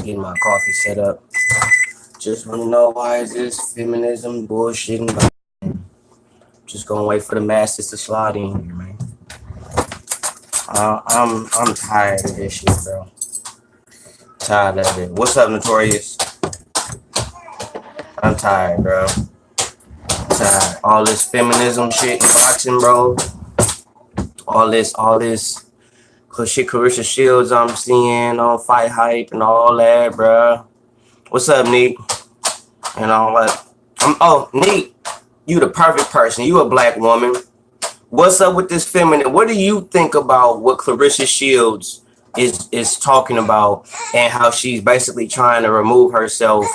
getting my coffee set up. Just want to know, why is this feminism bullshitting? Just gonna wait for the masses to slide in here, man. I'm tired of this shit, bro. Tired of it. What's up, Notorious? I'm tired, bro. Tired. All this feminism shit in boxing, bro. All this shit Claressa Shields I'm seeing on Fight Hype and all that, bro. What's up, Neat? And all that. Neat, you the perfect person. You a black woman. What's up with this feminine? What do you think about what Claressa Shields is talking about and how she's basically trying to remove herself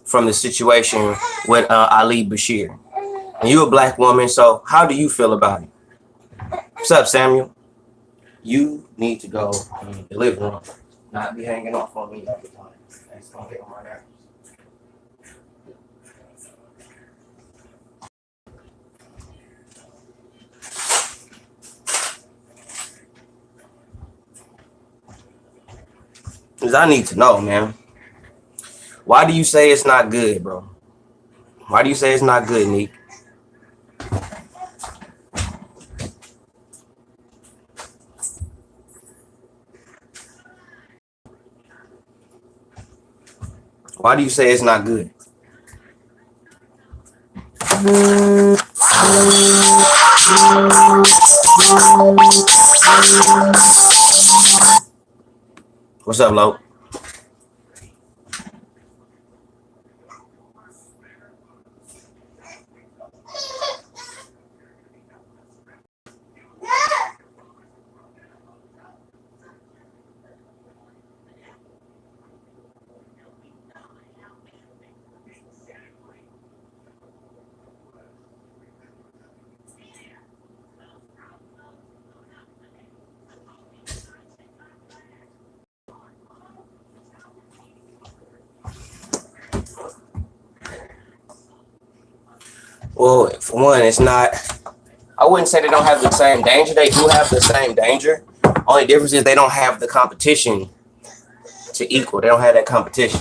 from the situation with Ali Bashir? And you a black woman, so how do you feel about it? What's up, Samuel? You need to go in the living room, not be hanging off on me all the time. That's gonna get on my nerves. Because I need to know, man. Why do you say it's not good, bro? Why do you say it's not good, Nick? Why do you say it's not good? What's up, Lo? Well, for one, it's not. I wouldn't say they don't have the same danger. They do have the same danger. Only difference is they don't have the competition to equal. They don't have that competition.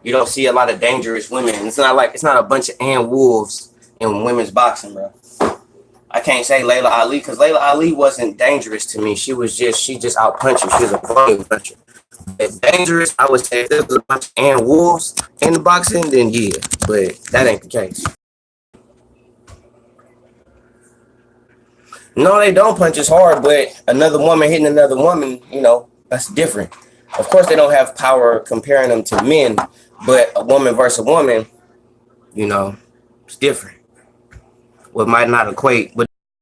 You don't see a lot of dangerous women. It's not a bunch of Ann Wolves in women's boxing, bro. I can't say Layla Ali because Layla Ali wasn't dangerous to me. She just out puncher. She was a funny puncher. If dangerous, I would say if there was a bunch of Ann Wolves in the boxing, then yeah. But that ain't the case. No, they don't punch as hard, but another woman hitting another woman, that's different. Of course, they don't have power comparing them to men, but a woman versus a woman, it's different. What might not equate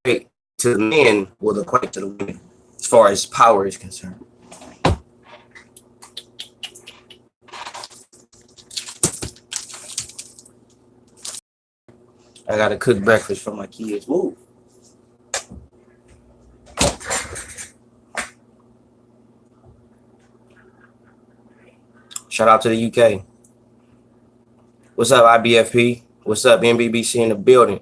to the men will equate to the women as far as power is concerned. I gotta cook breakfast for my kids. Move. Shout out to the UK. What's up, IBFP? What's up, NBBC in the building?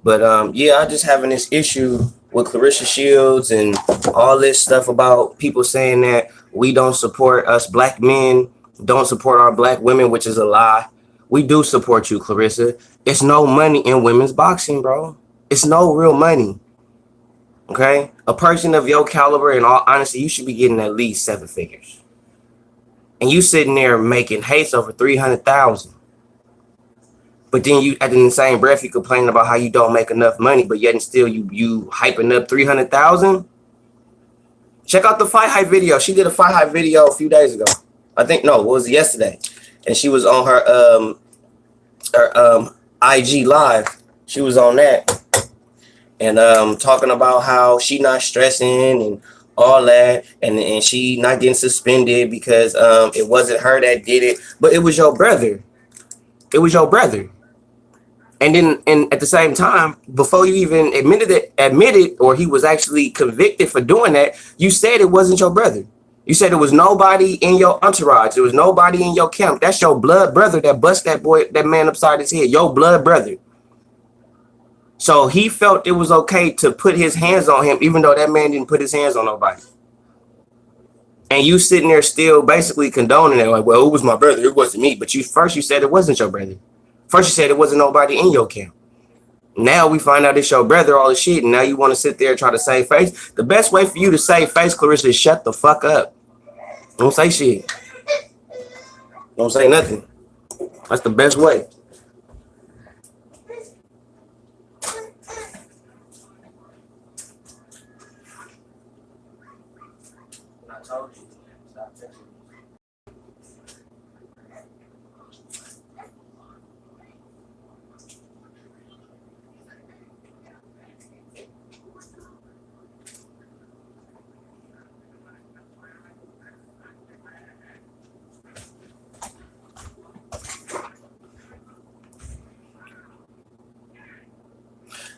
But I just having this issue with Claressa Shields and all this stuff about people saying that we don't support us black men, don't support our black women, which is a lie. We do support you, Claressa. It's no money in women's boxing, bro. It's no real money. Okay? A person of your caliber, in all honesty, you should be getting at least 7 figures. And you sitting there making haste over 300,000. But then you, at the same breath, you complain about how you don't make enough money, but yet and still you hyping up 300,000. Check out the Fight Hype video. She did a Fight Hype video a few days ago. It was yesterday. And she was on her IG live. She was on that. And talking about how she not stressing and all that, and she not getting suspended because it wasn't her that did it, but it was your brother. It was your brother. And at the same time, before you even admitted or he was actually convicted for doing that, you said it wasn't your brother. You said it was nobody in your entourage. There was nobody in your camp. That's your blood brother that bust that man upside his head. Your blood brother. So he felt it was okay to put his hands on him, even though that man didn't put his hands on nobody. And you sitting there still basically condoning it, like, well, it was my brother, it wasn't me. But you said it wasn't your brother. First you said it wasn't nobody in your camp. Now we find out it's your brother, all the shit, and now you want to sit there and try to save face. The best way for you to save face, Claressa, is shut the fuck up. Don't say shit. Don't say nothing. That's the best way. I told you. Stop texting.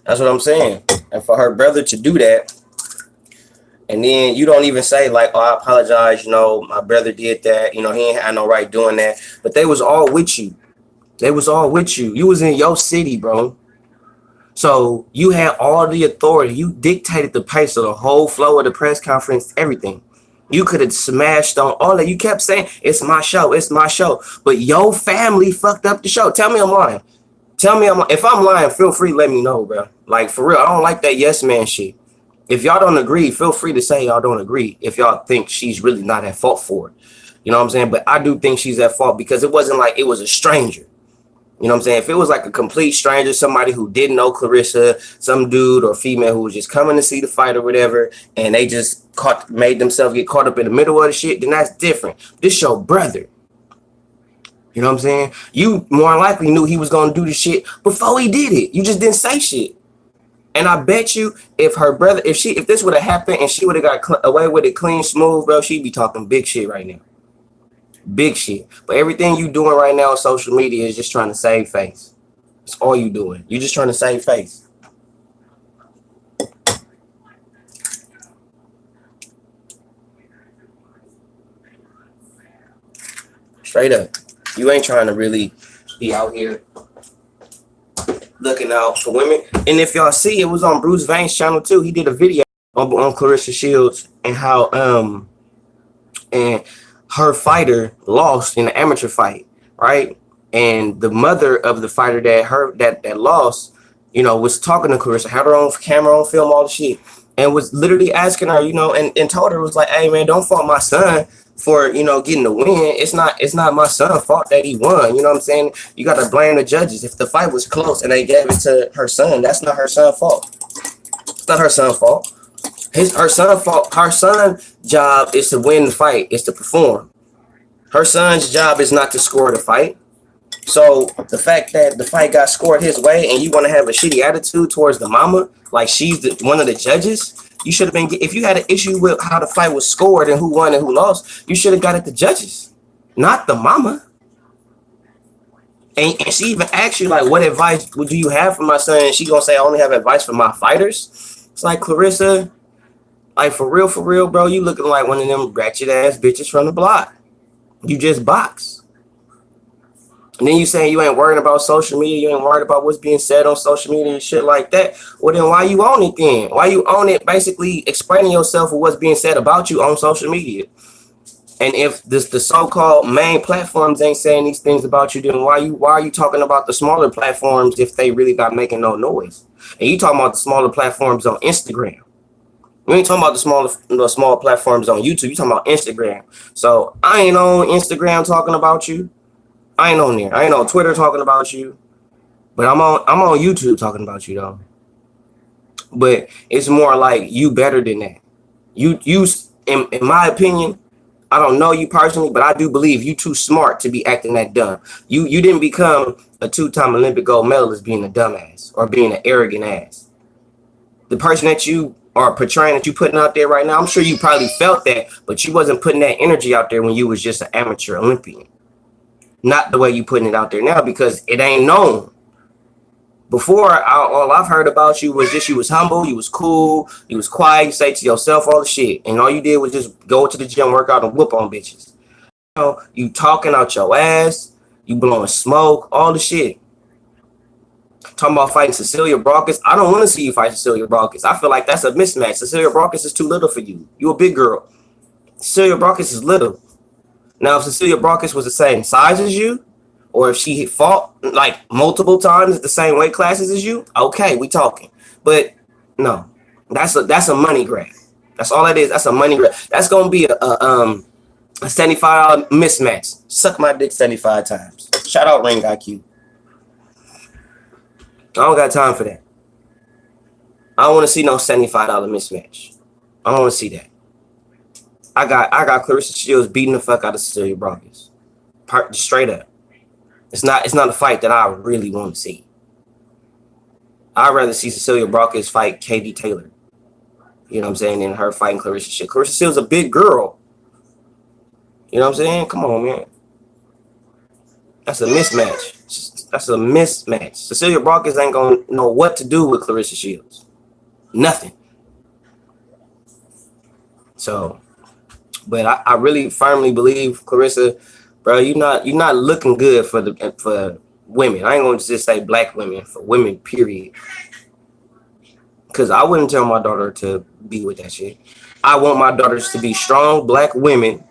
That's what I'm saying. And for her brother to do that, and then you don't even say like, oh, I apologize, you know, my brother did that, you know, he ain't had no right doing that. But they was all with you. They was all with you. You was in your city, bro. So you had all the authority. You dictated the pace of the whole flow of the press conference, everything. You could have smashed on all that. You kept saying, it's my show, it's my show. But your family fucked up the show. Tell me I'm lying. Tell me if I'm lying, feel free to let me know, bro. Like, for real, I don't like that yes man shit. If y'all don't agree, feel free to say y'all don't agree if y'all think she's really not at fault for it. You know what I'm saying? But I do think she's at fault because it wasn't like it was a stranger. You know what I'm saying? If it was like a complete stranger, somebody who didn't know Claressa, some dude or female who was just coming to see the fight or whatever, and they just made themselves get caught up in the middle of the shit, then that's different. This your brother. You know what I'm saying? You more likely knew he was going to do the shit before he did it. You just didn't say shit. And I bet you if her brother, if this would have happened and she would have got away with it clean, smooth, bro, she'd be talking big shit right now. Big shit. But everything you doing right now on social media is just trying to save face. That's all you doing. You're just trying to save face. Straight up. You ain't trying to really be out here looking out for women. And if y'all see, it was on Bruce Vane's channel too. He did a video on Claressa Shields and how and her fighter lost in the amateur fight, right? And the mother of the fighter that lost, you know, was talking to Claressa, had her own camera on film, all the shit, and was literally asking her, you know, and told her, was like, hey man, don't fault my son for, you know, getting the win. It's not my son's fault that he won. You know what I'm saying? You got to blame the judges. If the fight was close and they gave it to her son, that's not her son's fault. It's not her son's fault. Her son's job is to win the fight, is to perform. Her son's job is not to score the fight. So the fact that the fight got scored his way and you want to have a shitty attitude towards the mama, like she's one of the judges, you should have been, if you had an issue with how the fight was scored and who won and who lost, you should have got at the judges, not the mama. And she even asked you, like, what advice do you have for my son? And she gonna say, I only have advice for my fighters. It's like, Claressa, like, for real, bro, you looking like one of them ratchet ass bitches from the block. You just box. And then you saying you ain't worried about social media, you ain't worried about what's being said on social media and shit like that. Well, then why you own it then? Why you own it basically explaining yourself with what's being said about you on social media? And if the so-called main platforms ain't saying these things about you, then why are you talking about the smaller platforms if they really not making no noise? And you talking about the smaller platforms on Instagram. We ain't talking about the small platforms on YouTube. You talking about Instagram. So I ain't on Instagram talking about you. I ain't on there. I ain't on Twitter talking about you. But I'm on YouTube talking about you though. But it's more like you better than that. You in my opinion, I don't know you personally, but I do believe you too smart to be acting that dumb. You didn't become a 2-time Olympic gold medalist being a dumbass or being an arrogant ass. The person that you are portraying, that you putting out there right now, I'm sure you probably felt that, but you wasn't putting that energy out there when you was just an amateur Olympian. Not the way you putting it out there now, because it ain't known. Before, all I've heard about you was just you was humble, you was cool, you was quiet, you say to yourself all the shit, and all you did was just go to the gym, work out, and whoop on bitches. You know, you talking out your ass, you blowing smoke, all the shit. Talking about fighting Cecilia Brawkis. I don't want to see you fight Cecilia Brawkis. I feel like that's a mismatch. Cecilia Brawkis is too little for you. You a big girl. Cecilia Brawkis is little. Now, if Cecilia Brawkis was the same size as you, or if she fought like multiple times at the same weight classes as you, okay, we talking. But no, that's a money grab. That's all it is. That's a money grab. That's gonna be a $75 mismatch. Suck my dick 75 times. Shout out Ring IQ. I don't got time for that. I don't want to see no $75 mismatch. I don't want to see that. I got Claressa Shields beating the fuck out of Cecilia Brawkis. Straight up. It's not a fight that I really want to see. I'd rather see Cecilia Brawkis fight KD Taylor. You know what I'm saying? Than her fighting Claressa Shields. Claressa Shields a big girl. You know what I'm saying? Come on, man. That's a mismatch. That's a mismatch. Cecilia Brawkis ain't gonna know what to do with Claressa Shields. Nothing. So, but I really firmly believe, Claressa, bro, you're not looking good for women. I ain't gonna just say black women, for women, period. Because I wouldn't tell my daughter to be with that shit. I want my daughters to be strong black women.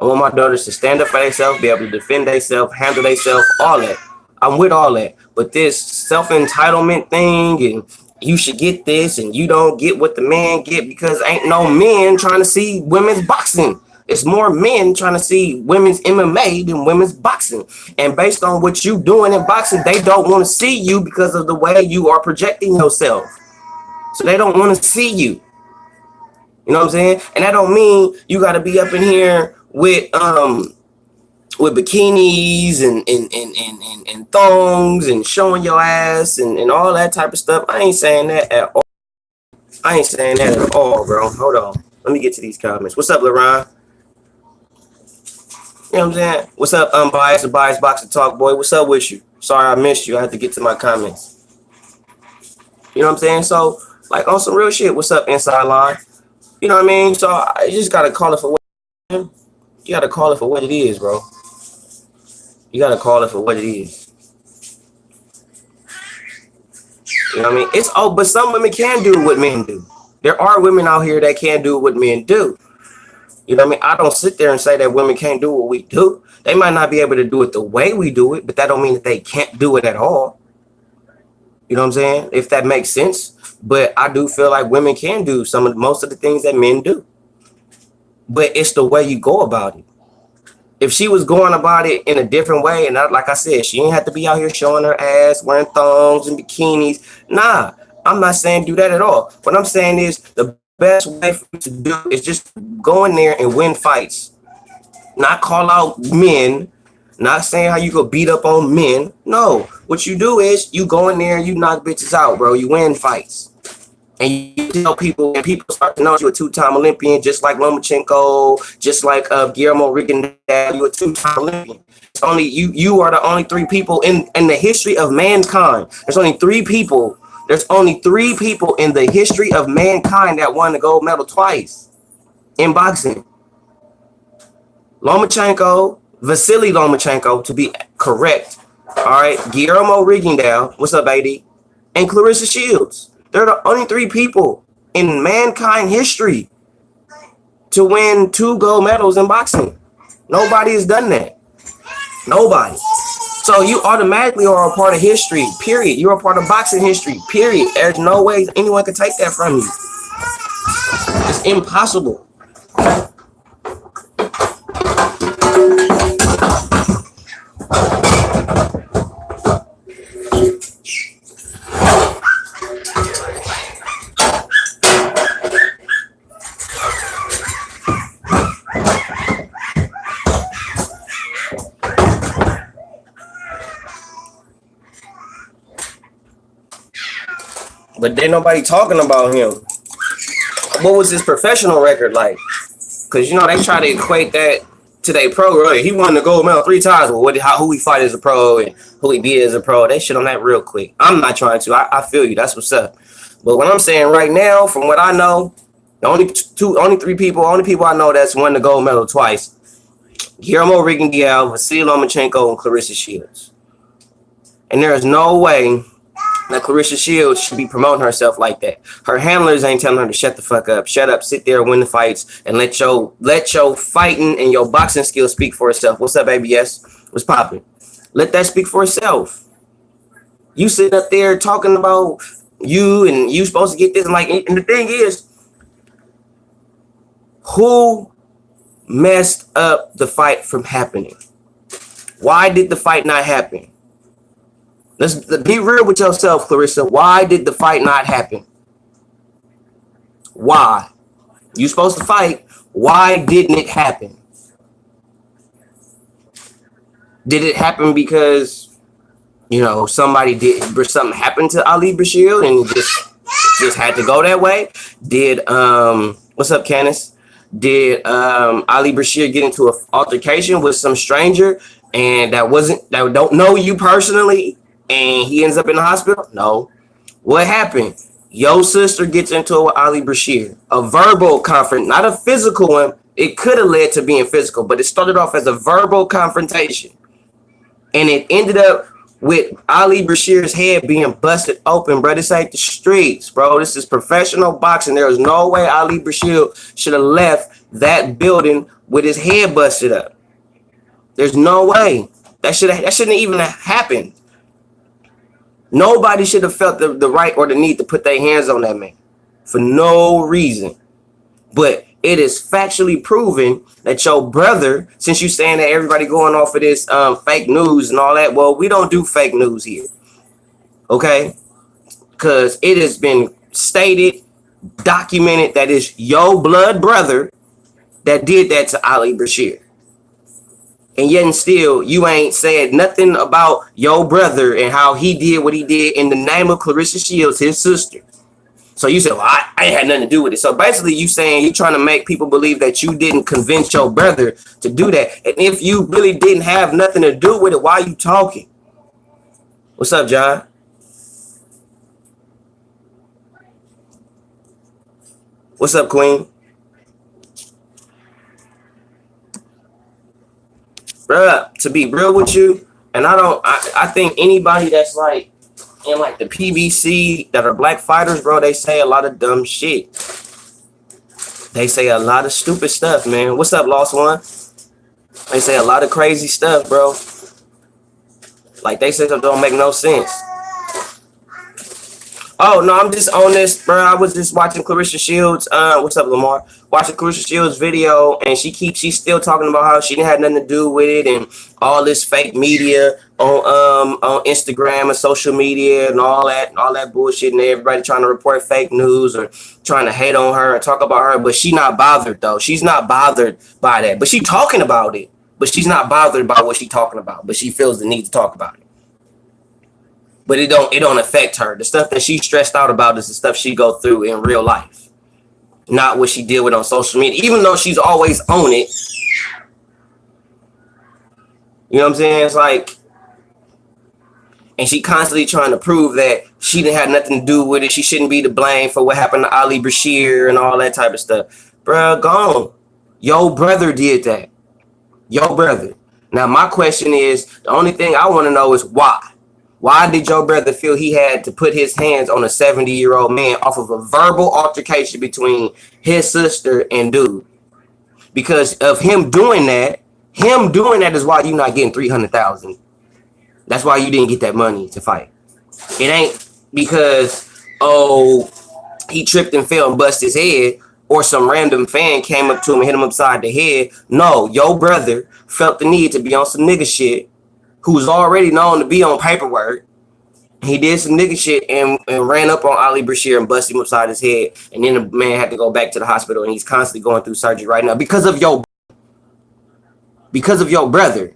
I want my daughters to stand up for themselves, be able to defend themselves, handle themselves, all that. I'm with all that. But this self-entitlement thing, and you should get this, and you don't get what the man get, because ain't no men trying to see women's boxing. It's more men trying to see women's MMA than women's boxing. And based on what you doing in boxing, they don't want to see you because of the way you are projecting yourself. So they don't want to see you. You know what I'm saying? And that don't mean you got to be up in here with bikinis and thongs and showing your ass and all that type of stuff. I ain't saying that at all. I ain't saying that at all, bro. Hold on. Let me get to these comments. What's up, LaRon? You know what I'm saying? What's up, Unbiased, the Biased Boxer Talk Boy? What's up with you? Sorry I missed you. I had to get to my comments. You know what I'm saying? So, like, on some real shit, what's up, Inside Line? You know what I mean? So, I just got to call it for what it is. You got to call it for what it is, bro. You got to call it for what it is. You know what I mean? But some women can do what men do. There are women out here that can do what men do. You know what I mean? I don't sit there and say that women can't do what we do. They might not be able to do it the way we do it, but that don't mean that they can't do it at all. You know what I'm saying? If that makes sense. But I do feel like women can do most of the things that men do. But it's the way you go about it. If she was going about it in a different way, and like I said, she ain't have to be out here showing her ass, wearing thongs and bikinis. Nah, I'm not saying do that at all. What I'm saying is the best way for you to do is just go in there and win fights. Not call out men. Not saying how you go beat up on men. No, what you do is you go in there and you knock bitches out, bro. You win fights. And you tell people, and people start to know you're a two-time Olympian, just like Lomachenko, just like Guillermo Rigondeaux. You're a two-time Olympian. It's only you are the only three people in the history of mankind. There's only three people in the history of mankind that won the gold medal twice in boxing. Lomachenko, Vasily Lomachenko, to be correct. All right, Guillermo Rigondeaux, what's up, AD? And Claressa Shields. They're the only three people in mankind history to win 2 gold medals in boxing. Nobody has done that. Nobody. So you automatically are a part of history, period. You're a part of boxing history, period. There's no way anyone can take that from you. It's impossible. But then nobody talking about him. What was his professional record like? Because, you know, they try to equate that to their pro. Right? He won the gold medal 3 times. Well, who he fight as a pro and who he beat as a pro. They shit on that real quick. I'm not trying to. I feel you. That's what's up. But what I'm saying right now, from what I know, the only people I know that's won the gold medal twice, Guillermo Rigondeaux, Vasily Lomachenko, and Claressa Shields. And there is no way Now, Claressa Shields should be promoting herself like that. Her handlers ain't telling her to shut the fuck up. Shut up, sit there, win the fights, and let your fighting and your boxing skills speak for itself. What's up, ABS? What's popping? Let that speak for itself. You sitting up there talking about you and you supposed to get this, and the thing is, who messed up the fight from happening? Why did the fight not happen? Let's be real with yourself, Claressa. Why did the fight not happen? Why? You supposed to fight. Why didn't it happen? Did it happen because, something happened to Ali Bashir and just had to go that way? Did what's up, Candace? Did Ali Bashir get into an altercation with some stranger and that don't know you personally, and he ends up in the hospital? No. What happened? Your sister gets into it with Ali Bashir. A verbal confront, not a physical one. It could have led to being physical, but it started off as a verbal confrontation. And it ended up with Ali Bashir's head being busted open, bro. This ain't the streets, bro. This is professional boxing. There was no way Ali Bashir should have left that building with his head busted up. There's no way. That shouldn't even have happened. Nobody should have felt the right or the need to put their hands on that man for no reason. But it is factually proven that your brother, since you saying that everybody going off of this fake news and all that, well, we don't do fake news here, okay? Because it has been stated, documented that it's your blood brother that did that to Ali Bashir. And yet and still, you ain't said nothing about your brother and how he did what he did in the name of Claressa Shields, his sister. So you said, well, I ain't had nothing to do with it. So basically you saying you're trying to make people believe that you didn't convince your brother to do that. And if you really didn't have nothing to do with it, why are you talking? What's up, John? What's up, Queen? Bruh, to be real with you, and I think anybody that's like in like the PBC that are black fighters, bro, they say a lot of dumb shit. They say a lot of stupid stuff, man. What's up, Lost One? They say a lot of crazy stuff, bro. Like they say something don't make no sense. Oh, no, I'm just on this, bro. I was just watching Claressa Shields. What's up, Lamar? Watching Claressa Shields' video, and she's still talking about how she didn't have nothing to do with it, and all this fake media on Instagram and social media and all that bullshit, and everybody trying to report fake news or trying to hate on her and talk about her, but she's not bothered though. She's not bothered by that, but she's talking about it. But she's not bothered by what she's talking about, but she feels the need to talk about it. But it don't affect her. The stuff that she's stressed out about is the stuff she go through in real life, not what she deal with on social media. Even though she's always on it, you know what I'm saying? It's like, and she constantly trying to prove that she didn't have nothing to do with it. She shouldn't be to blame for what happened to Ali Bashir and all that type of stuff. Bruh, gone. Your brother did that. Your brother. Now my question is, the only thing I want to know is why. Why did your brother feel he had to put his hands on a 70-year-old man off of a verbal altercation between his sister and dude? Because of him doing that is why you're not getting $300,000. That's why you didn't get that money to fight. It ain't because, oh, he tripped and fell and busted his head, or some random fan came up to him and hit him upside the head. No, your brother felt the need to be on some nigga shit, who's already known to be on paperwork. He did some nigga shit and ran up on Ali Bashir and busted him upside his head. And then the man had to go back to the hospital, and he's constantly going through surgery right now because of your brother.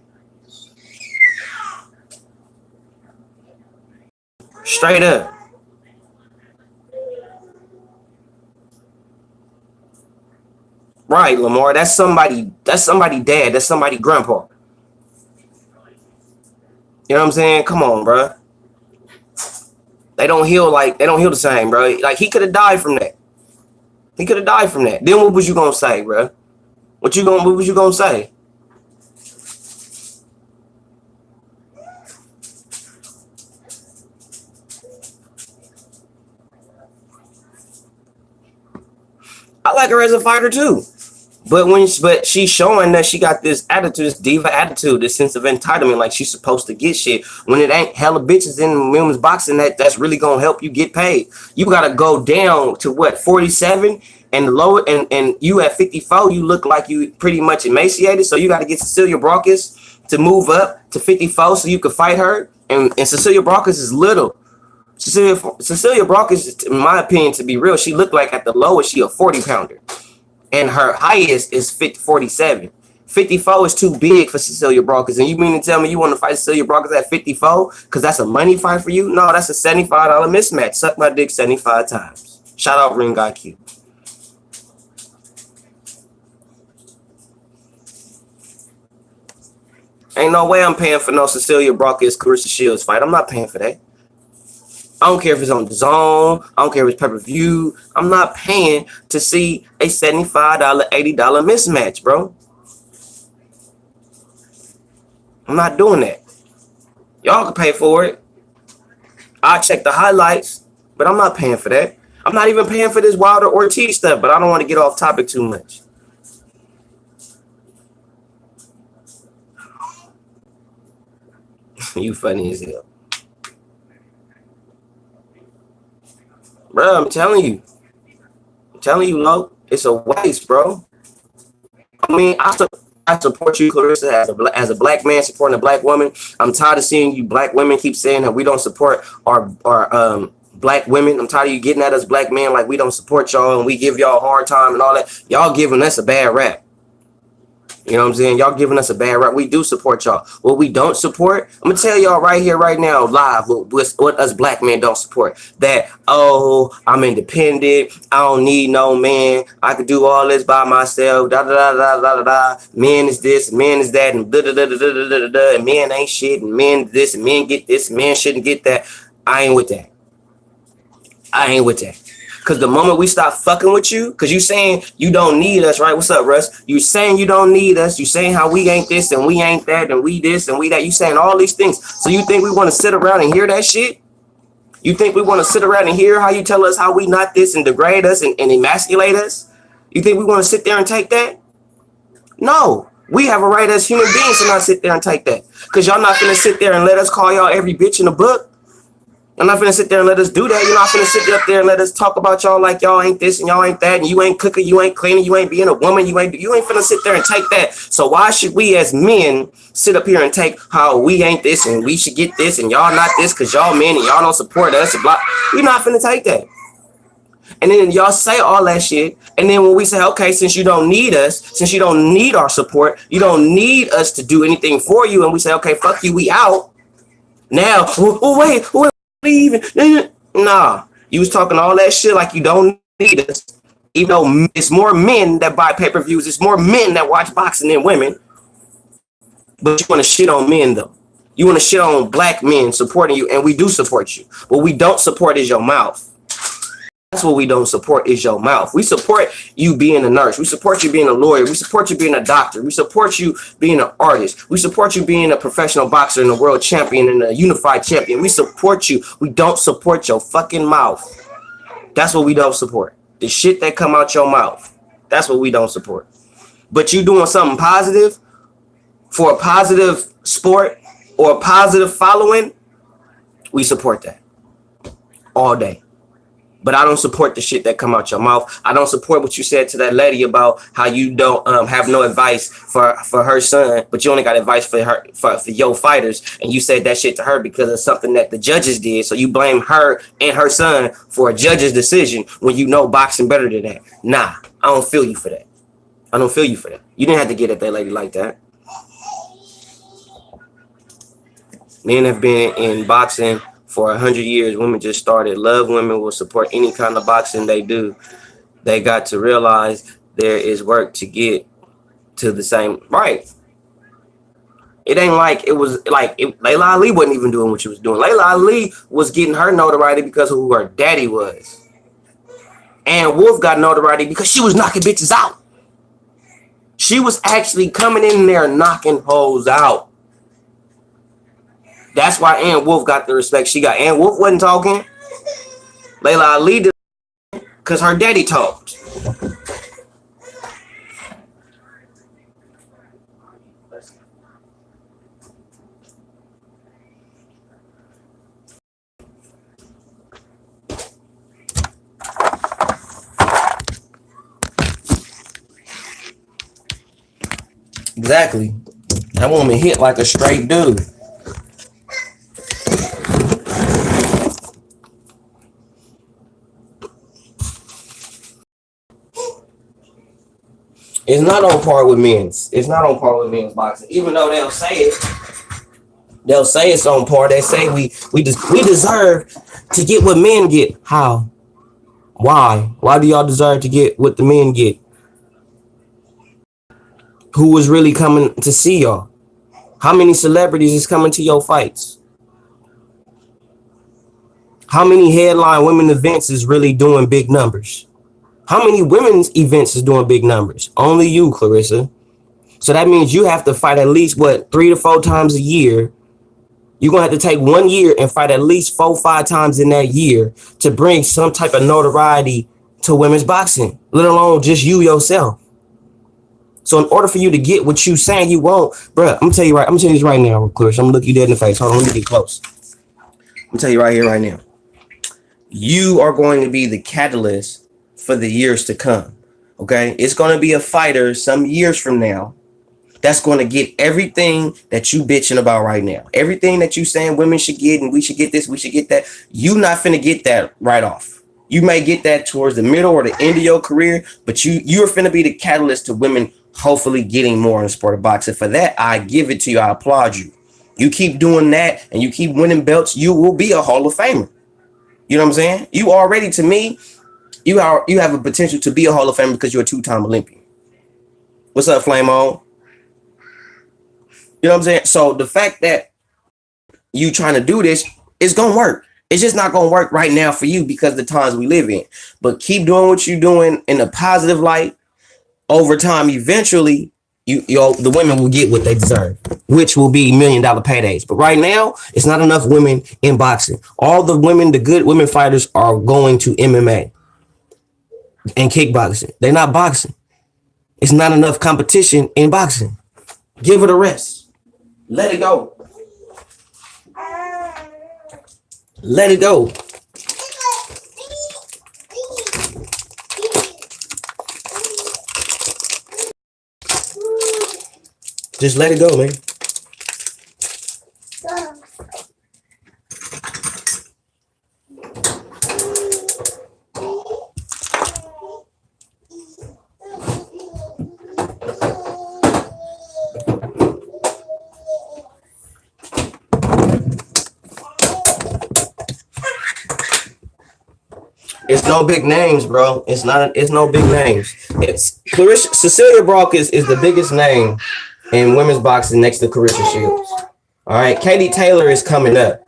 Straight up. Right, Lamar. That's somebody dad. That's somebody grandpa. You know what I'm saying? Come on, bro. They don't heal the same, bro. Like, he could have died from that. Then what was you gonna say, bro? What was you gonna say? I like her as a fighter too. But she's showing that she got this attitude, this diva attitude, this sense of entitlement, like she's supposed to get shit when it ain't hella bitches in women's boxing that's really gonna help you get paid. You gotta go down to what, 47 and lower, and you at 54, you look like you pretty much emaciated. So you gotta get Cecilia Brawkis to move up to 54 so you can fight her. And Cecilia Brawkis is little. Cecilia Brawkis, in my opinion, to be real, she looked like at the lowest she a 40 pounder. And her highest is 47. 54 is too big for Cecilia Brawkis. And you mean to tell me you want to fight Cecilia Brawkis at 54 because that's a money fight for you? No, that's a $75 mismatch. Suck my dick 75 times. Shout out Ring IQ. Ain't no way I'm paying for no Cecilia Brawkis Claressa Shields fight. I'm not paying for that. I don't care if it's on the zone. I don't care if it's pay-per-view. I'm not paying to see a $75, $80 mismatch, bro. I'm not doing that. Y'all can pay for it. I'll check the highlights, but I'm not paying for that. I'm not even paying for this Wilder Ortiz stuff, but I don't want to get off topic too much. You funny as hell. Bro, I'm telling you, Lo, it's a waste, bro. I mean, I support you, Claressa, as a black man supporting a black woman. I'm tired of seeing you black women keep saying that we don't support our black women. I'm tired of you getting at us black men like we don't support y'all and we give y'all a hard time and all that. Y'all giving us a bad rap. You know what I'm saying? Y'all giving us a bad rap. We do support y'all. What we don't support, I'm going to tell y'all right here, right now, live, what us black men don't support. That, oh, I'm independent. I don't need no man. I could do all this by myself. Da, da, da, da, da, da, da. Men is this, men is that, and da, da, da, da, da, da, da, da. And men ain't shit, and men this, and men get this, and men shouldn't get that. I ain't with that. I ain't with that. Because the moment we stop fucking with you, because you saying you don't need us, right? What's up, Russ? You saying you don't need us. You saying how we ain't this and we ain't that and we this and we that. You saying all these things. So you think we want to sit around and hear that shit? You think we want to sit around and hear how you tell us how we not this and degrade us and emasculate us? You think we want to sit there and take that? No. We have a right as human beings to not sit there and take that. Because y'all not going to sit there and let us call y'all every bitch in the book. You're not finna sit there and let us do that. You're not finna sit up there and let us talk about y'all like y'all ain't this and y'all ain't that, and you ain't cooking, you ain't cleaning, you ain't being a woman, you ain't finna sit there and take that. So why should we as men sit up here and take how we ain't this and we should get this and y'all not this because y'all men and y'all don't support us and blah. We're not finna take that. And then y'all say all that shit, and then when we say, okay, since you don't need us, since you don't need our support, you don't need us to do anything for you, and we say, okay, fuck you, we out. Now, wait. Even nah, you was talking all that shit like you don't need us, even though it's more men that buy pay-per-views, it's more men that watch boxing than women. But you want to shit on men though. You want to shit on black men supporting you, and we do support you. What we don't support is your mouth. That's what we don't support is your mouth. We support you being a nurse. We support you being a lawyer. We support you being a doctor. We support you being an artist. We support you being a professional boxer and a world champion and a unified champion. We support you. We don't support your fucking mouth. That's what we don't support. The shit that come out your mouth. That's what we don't support. But you doing something positive for a positive sport or a positive following, we support that all day. But I don't support the shit that come out your mouth. I don't support what you said to that lady about how you don't have no advice for her son, but you only got advice for her for your fighters, and you said that shit to her because of something that the judges did. So you blame her and her son for a judge's decision when you know boxing better than that. Nah, I don't feel you for that. I don't feel you for that. You didn't have to get at that lady like that. Men have been in boxing for 100 years. Women just started. Love women, will support any kind of boxing they do. They got to realize there is work to get to the same right. It ain't like it was like Layla Ali wasn't even doing what she was doing. Layla Ali was getting her notoriety because of who her daddy was. And Wolf got notoriety because she was knocking bitches out. She was actually coming in there knocking hoes out. That's why Ann Wolf got the respect she got. Ann Wolf wasn't talking. Layla Ali did because her daddy talked. Exactly. That woman hit like a straight dude. It's not on par with men's. It's not on par with men's boxing. Even though they'll say it, it's on par. They say we deserve to get what men get. How? Why? Why do y'all deserve to get what the men get? Who was really coming to see y'all? How many celebrities is coming to your fights? How many headline women events is really doing big numbers? How many women's events is doing big numbers? Only you, Claressa. So that means you have to fight at least, 3 to 4 times a year. You're going to have to take 1 year and fight at least 4 or 5 times in that year to bring some type of notoriety to women's boxing, let alone just you yourself. So in order for you to get what you saying you want, bro, I'm going to tell you this right now, Claressa. I'm going to look you dead in the face. Hold on, let me get close. I'm going to tell you right here, right now. You are going to be the catalyst for the years to come. Okay? It's going to be a fighter some years from now that's going to get everything that you bitching about right now. Everything that you saying women should get and we should get this, we should get that. You not finna get that right off. You may get that towards the middle or the end of your career, but you're finna be the catalyst to women hopefully getting more in the sport of boxing. For that, I give it to you. I applaud you. You keep doing that and you keep winning belts, you will be a Hall of Famer. You know what I'm saying? You already, to me, you have a potential to be a Hall of Famer because you're a 2-time Olympian. What's up, Flame On? You know what I'm saying? So the fact that you trying to do this is going to work. It's just not going to work right now for you because of the times we live in. But keep doing what you're doing in a positive light. Over time, eventually, the women will get what they deserve, which will be $1 million paydays. But right now, it's not enough women in boxing. All the women, the good women fighters, are going to MMA and kickboxing. They're not boxing. It's not enough competition in boxing. Give it a rest. Let it go. Let it go. Just let it go, man. It's no big names, bro. It's no big names. It's Claressa. Cecilia Brock is the biggest name in women's boxing next to Claressa Shields. All right. Katie Taylor is coming up.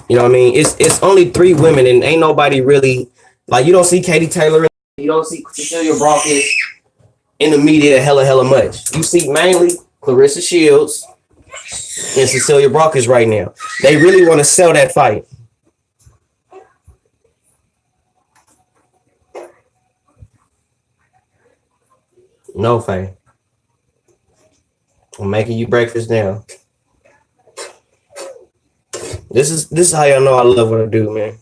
You know what I mean? It's only 3 women and ain't nobody really, like, you don't see Katie Taylor, you don't see Cecilia Brock in the media hella much. You see mainly Claressa Shields and Cecilia Brock right now. They really want to sell that fight. No, Faye. I'm making you breakfast now. This is how y'all know I love what I do, man.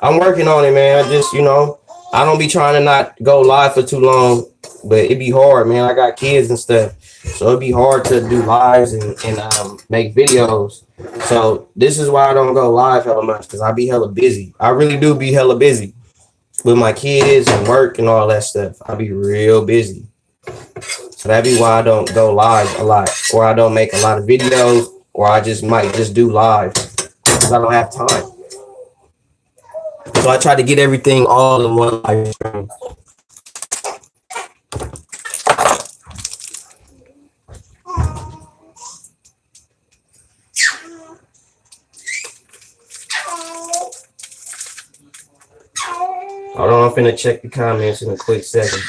I'm working on it, man. I just, I don't be trying to not go live for too long, but it be hard, man. I got kids and stuff, so it'd be hard to do lives and make videos. So this is why I don't go live hella much, because I be hella busy. I really do be hella busy with my kids and work and all that stuff. I be real busy. So that'd be why I don't go live a lot, or I don't make a lot of videos, or I might just do live because I don't have time. So I try to get everything all in one live stream. Hold on, I'm finna check the comments in a quick second.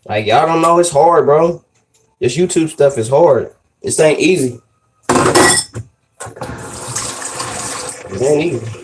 Like, y'all don't know it's hard, bro. This YouTube stuff is hard. This ain't easy. It ain't easy.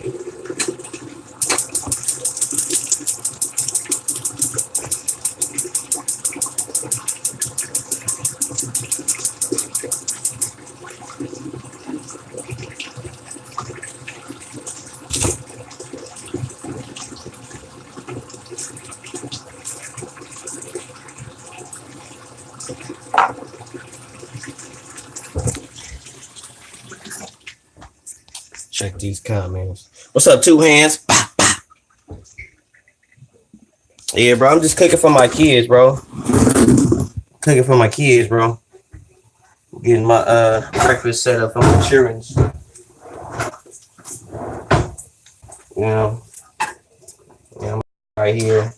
Check these comments. What's up, two hands? Yeah, bro. I'm just cooking for my kids, bro. Cooking for my kids, bro. Getting my breakfast set up for my children. You know, right here.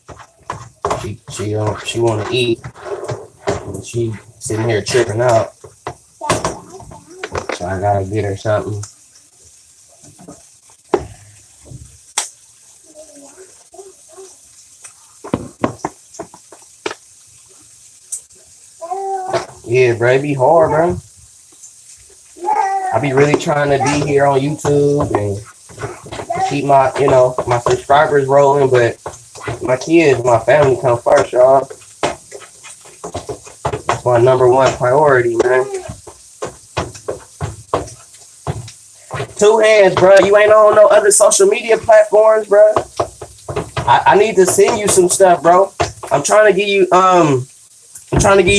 She want to eat. And she sitting here tripping out. So I gotta get her something. Yeah, bro, it be hard, bro. I be really trying to be here on YouTube and keep my, my subscribers rolling, but my kids, my family come first, y'all. That's my number one priority, man. Two hands, bro. You ain't on no other social media platforms, bro. I need to send you some stuff, bro. I'm trying to give you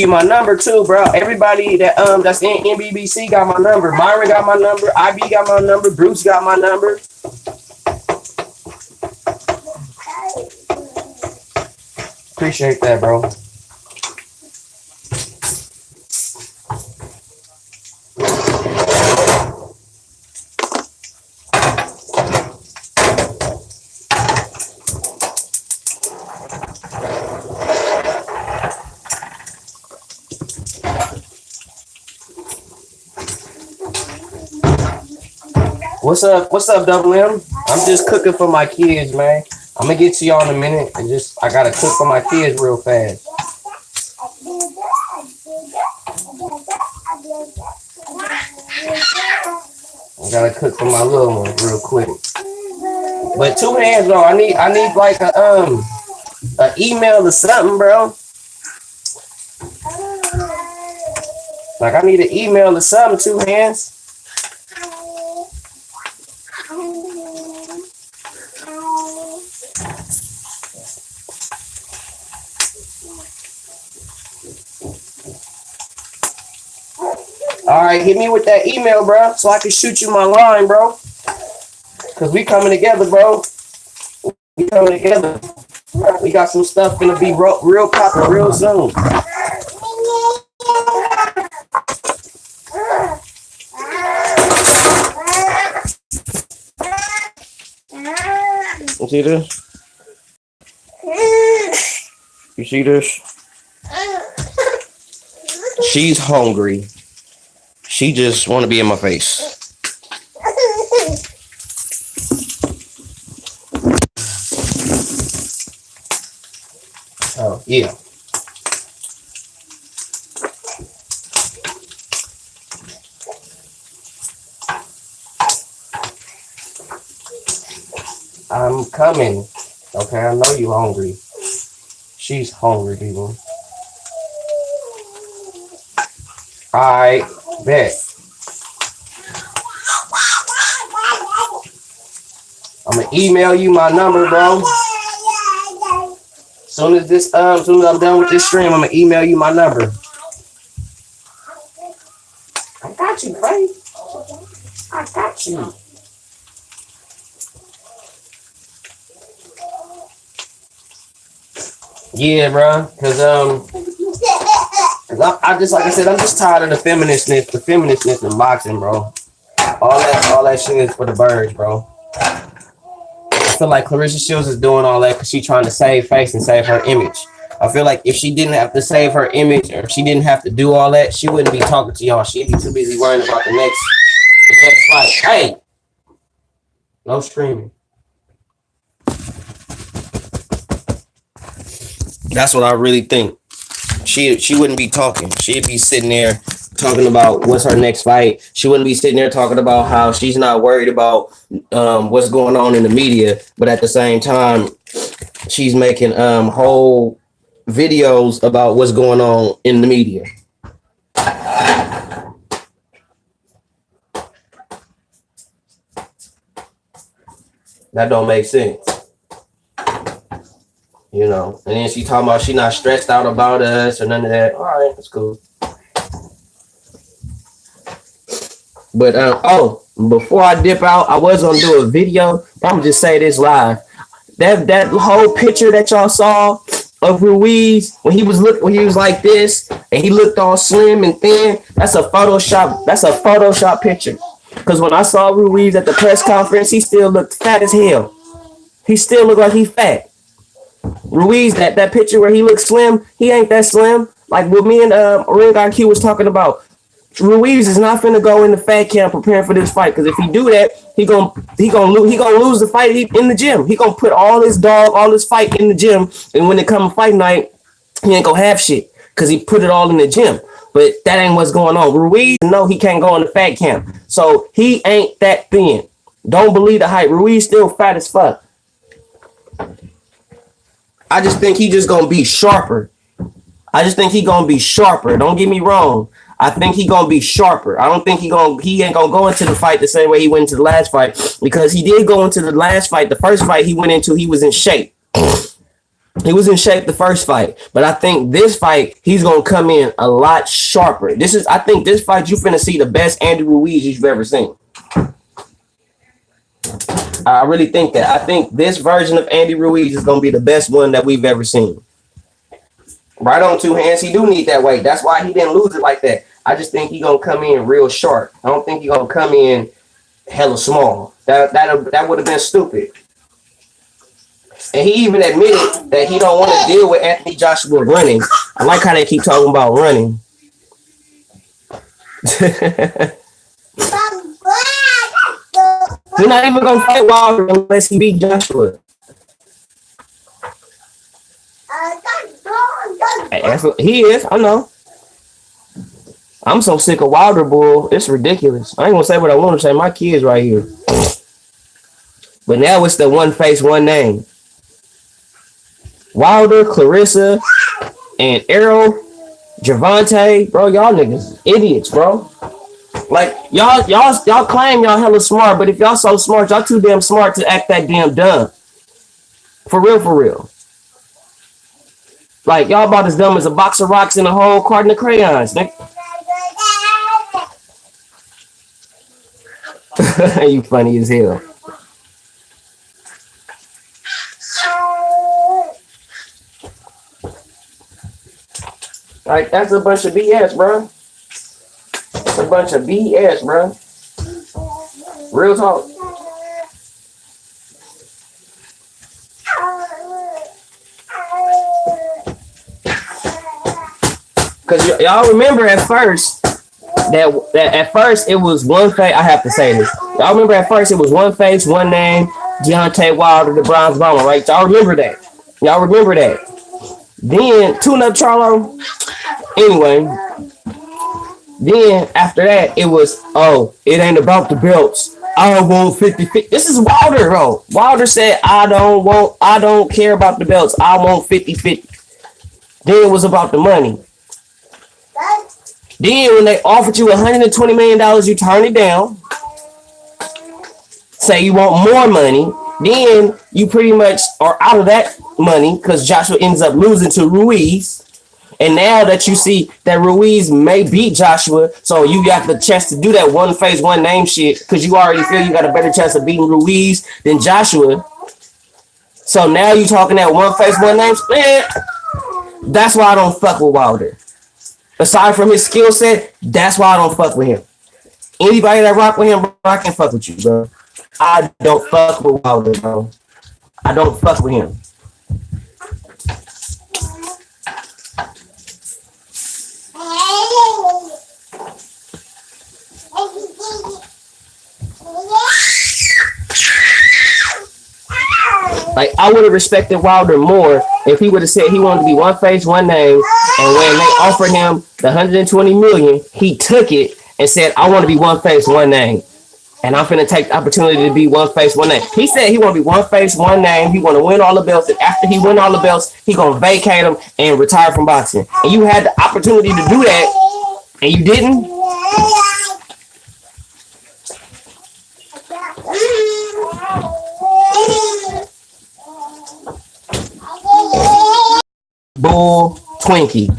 my number too, bro. Everybody that that's in NBBC got my number. Myron got my number. IB got my number. Bruce got my number. Appreciate that, bro. What's up, Double M? I'm just cooking for my kids, man. I'm gonna get to y'all in a minute. I gotta cook for my kids real fast. I gotta cook for my little ones real quick. But two hands though, I need like a email or something, bro. Like I need an email or something, two hands. All right, hit me with that email, bro, so I can shoot you my line, bro. Cause we coming together, bro. We coming together. We got some stuff gonna be real popular real soon. You see this? You see this? She's hungry. She just want to be in my face. Oh, yeah. I'm coming. Okay, I know you hungry. She's hungry, people. Alright, bet. I'm gonna email you my number, bro. Soon as I'm done with this stream, I'm gonna email you my number. I got you, babe. I got you. Yeah, bro. Cause I just, like I said, I'm just tired of the feministness in boxing, bro. All that shit is for the birds, bro. I feel like Claressa Shields is doing all that because she's trying to save face and save her image. I feel like if she didn't have to save her image, or if she didn't have to do all that, she wouldn't be talking to y'all. She'd be too busy worrying about the next fight. Hey, no screaming. That's what I really think. She wouldn't be talking. She'd be sitting there talking about what's her next fight. She wouldn't be sitting there talking about how she's not worried about what's going on in the media, but at the same time, she's making whole videos about what's going on in the media. That don't make sense. you know. And then she talking about she not stressed out about us or none of that. All right, that's cool. But before I dip out, I was gonna do a video. But I'm gonna just say this live. That whole picture that y'all saw of Ruiz when he was like this and he looked all slim and thin. That's a Photoshop picture. Cause when I saw Ruiz at the press conference, he still looked fat as hell. He still looked like he fat. Ruiz, that picture where he looks slim, he ain't that slim. Like what me and Ring IQ was talking about. Ruiz is not finna go in the fat camp preparing for this fight, because if he do that, he gonna lose the fight in the gym. He gonna put all his fight in the gym, and when it come fight night, he ain't gonna have shit because he put it all in the gym. But that ain't what's going on. Ruiz, no, he can't go in the fat camp, so he ain't that thin. Don't believe the hype. Ruiz still fat as fuck. I just think he just gonna be sharper. Don't get me wrong. I think he gonna be sharper. I don't think he ain't gonna go into the fight the same way he went into the last fight, because he did go into the last fight. The first fight he went into, he was in shape. He was in shape the first fight, but I think this fight he's gonna come in a lot sharper. I think this fight you finna see the best Andy Ruiz you've ever seen. I really think that. I think this version of Andy Ruiz is gonna be the best one that we've ever seen. Right on two hands. He do need that weight. That's why he didn't lose it like that. I just think he gonna come in real sharp. I don't think he gonna come in hella small. That would have been stupid. And he even admitted that he don't want to deal with Anthony Joshua running. I like how they keep talking about running. He's not even gonna fight Wilder unless he beat Joshua. He is, I know. I'm so sick of Wilder bull. It's ridiculous. I ain't gonna say what I want to say. My kids right here. But now it's the one face, one name. Wilder, Claressa, and Errol, Javante, bro, y'all niggas idiots, bro. Like y'all claim y'all hella smart, but if y'all so smart, y'all too damn smart to act that damn dumb. For real. Like y'all about as dumb as a box of rocks and a whole carton of crayons. You funny as hell. Like that's a bunch of BS, bro. It's a bunch of BS, bro. Real talk. Cause y'all remember at first that at first it was one face. I have to say this. Y'all remember at first it was one face, one name, Deontay Wilder, the Bronze Bomber, right? Y'all remember that. Then tune up Charlo. Anyway, then after that it was, it ain't about the belts. I want 50-50. This is Wilder, bro. Wilder said, I don't care about the belts. I want 50-50. Then it was about the money. Then when they offered you $120 million, you turn it down. Say you want more money. Then you pretty much are out of that money because Joshua ends up losing to Ruiz. And now that you see that Ruiz may beat Joshua, so you got the chance to do that one face, one name shit because you already feel you got a better chance of beating Ruiz than Joshua. So now you talking that one face, one name split. That's why I don't fuck with Wilder. Aside from his skill set, that's why I don't fuck with him. Anybody that rock with him, bro, I can fuck with you, bro. I don't fuck with Wilder, bro. I don't fuck with him. Like, I would have respected Wilder more if he would have said he wanted to be one face, one name, and when they offered him the $120 million, he took it and said, I want to be one face, one name. And I'm finna take the opportunity to be one face, one name. He said he want to be one face, one name. He want to win all the belts. And after he win all the belts, he gonna vacate them and retire from boxing. And you had the opportunity to do that, and you didn't. Twinkie.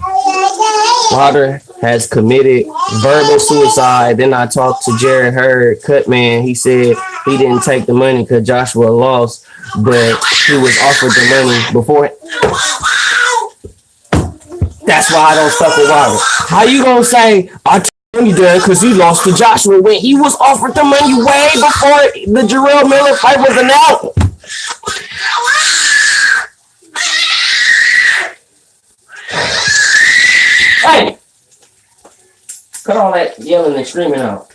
Wilder has committed verbal suicide. Then I talked to Jared Hurd, Cutman. He said he didn't take the money because Joshua lost, but he was offered the money before. That's why I don't fuck with Wilder. How you gonna say I took money there because he lost to Joshua when he was offered the money way before the Jarrell Miller fight was announced? Hey, cut all that yelling and screaming out.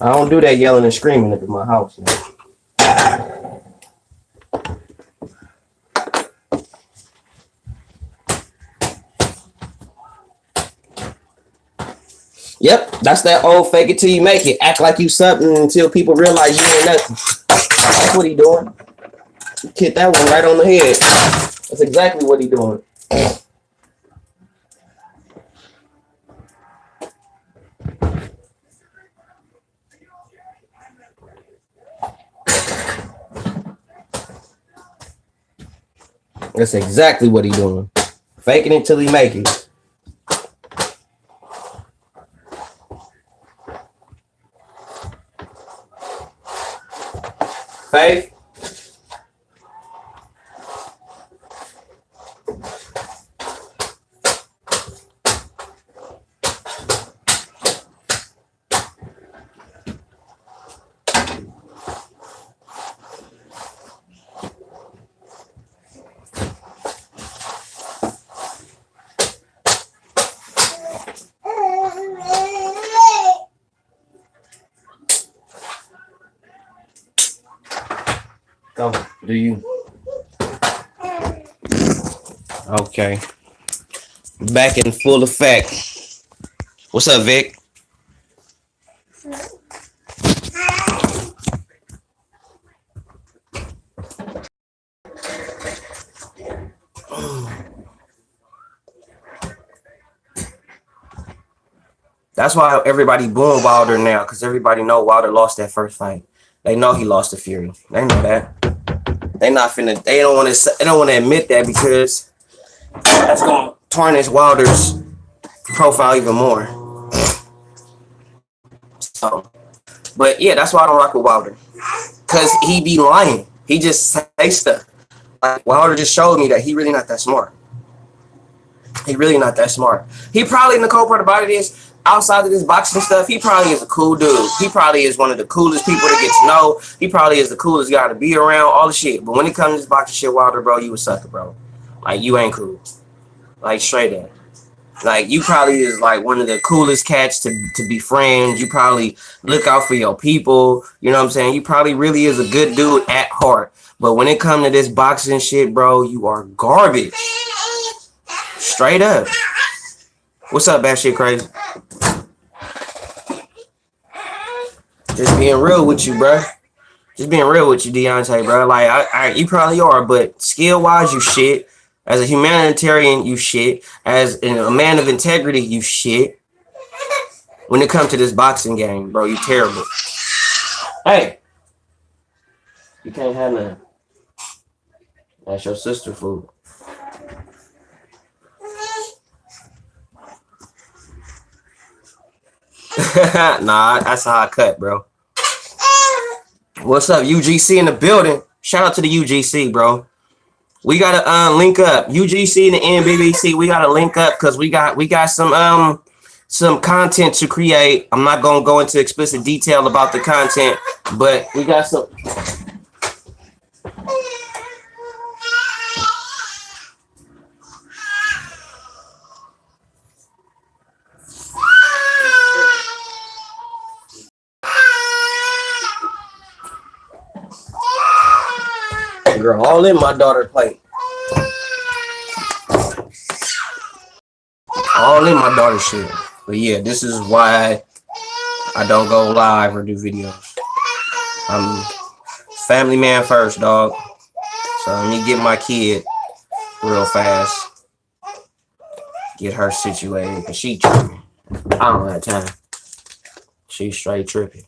I don't do that yelling and screaming at my house, man. Yep, that's that old fake it till you make it. Act like you something until people realize you ain't nothing. That's what he doing. He hit that one right on the head. That's exactly what he doing. That's exactly what he doing. Faking it till he make it. Faith. Go. Do you? Okay. Back in full effect. What's up, Vic? That's why everybody booing Wilder now, because everybody know Wilder lost that first fight. They know he lost to Fury. They know that. They not finna. They don't want to. They don't want to admit that because that's gonna tarnish Wilder's profile even more. So, but yeah, that's why I don't rock with Wilder, cause he be lying. He just say stuff. Like Wilder just showed me that he really not that smart. He really not that smart. He probably, the cool part about it is, outside of this boxing stuff, he probably is a cool dude. He probably is one of the coolest people to get to know. He probably is the coolest guy to be around, all the shit. But when it comes to this boxing shit, Wilder, bro, you a sucker, bro. Like, you ain't cool. Like, straight up. Like, you probably is, like, one of the coolest cats to be friends. You probably look out for your people. You know what I'm saying? You probably really is a good dude at heart. But when it comes to this boxing shit, bro, you are garbage. Straight up. What's up, bad shit crazy? Just being real with you, bro. Just being real with you, Deontay, bro. Like, you probably are, but skill-wise, you shit. As a humanitarian, you shit. As a man of integrity, you shit. When it comes to this boxing game, bro, you terrible. Hey. You can't have none. That's your sister food. Nah, that's how I cut, bro. What's up, UGC in the building? Shout out to the UGC, bro. We gotta link up. UGC and the NBBC, we gotta link up because we got some content to create. I'm not gonna go into explicit detail about the content, but we got some. Girl, all in my daughter's plate. All in my daughter's shit. But yeah, this is why I don't go live or do videos. I'm family man first, dog. So let me get my kid real fast. Get her situated. Cause she tripping. I don't have time. She's straight tripping.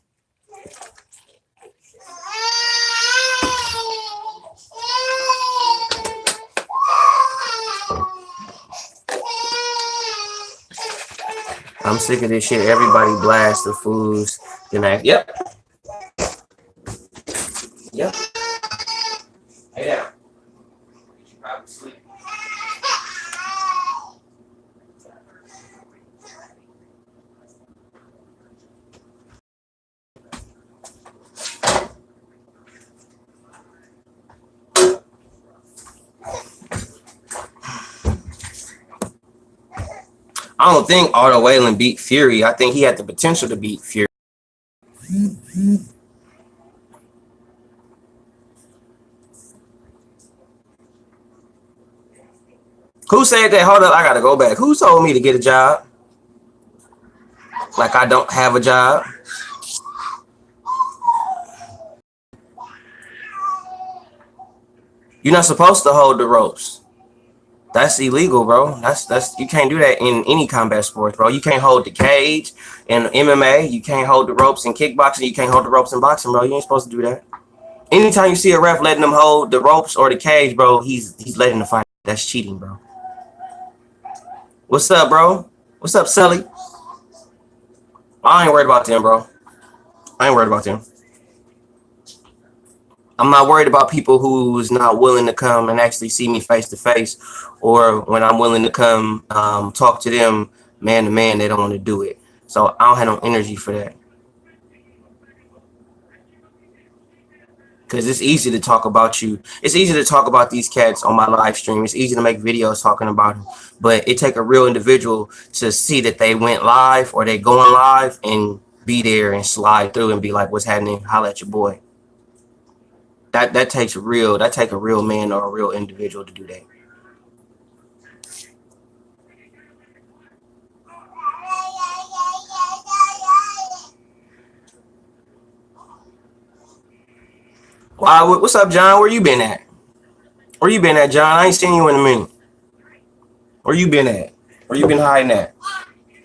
I'm sick of this shit. Everybody blast the foods. Then yep. Yep. Yeah. I don't think Otto Whalen beat Fury. I think he had the potential to beat Fury. Who said that? Hold up, I gotta go back. Who told me to get a job? Like I don't have a job. You're not supposed to hold the ropes. That's illegal, bro. That's you can't do that in any combat sports, bro. You can't hold the cage in MMA. You can't hold the ropes in kickboxing. You can't hold the ropes in boxing, bro. You ain't supposed to do that. Anytime you see a ref letting them hold the ropes or the cage, bro, he's letting the fight. That's cheating, bro. What's up, bro? What's up, Sully? I ain't worried about them, bro. I ain't worried about them. I'm not worried about people who's not willing to come and actually see me face to face, or when I'm willing to come talk to them man to man, they don't want to do it. So I don't have no energy for that. Because it's easy to talk about you. It's easy to talk about these cats on my live stream. It's easy to make videos talking about them. But it take a real individual to see that they went live or they going live and be there and slide through and be like, what's happening? Holla at your boy. That takes a real man or a real individual to do that. Wow, what's up, John? Where you been at? Where you been at, John? I ain't seen you in a minute. Where you been at? Where you been hiding at?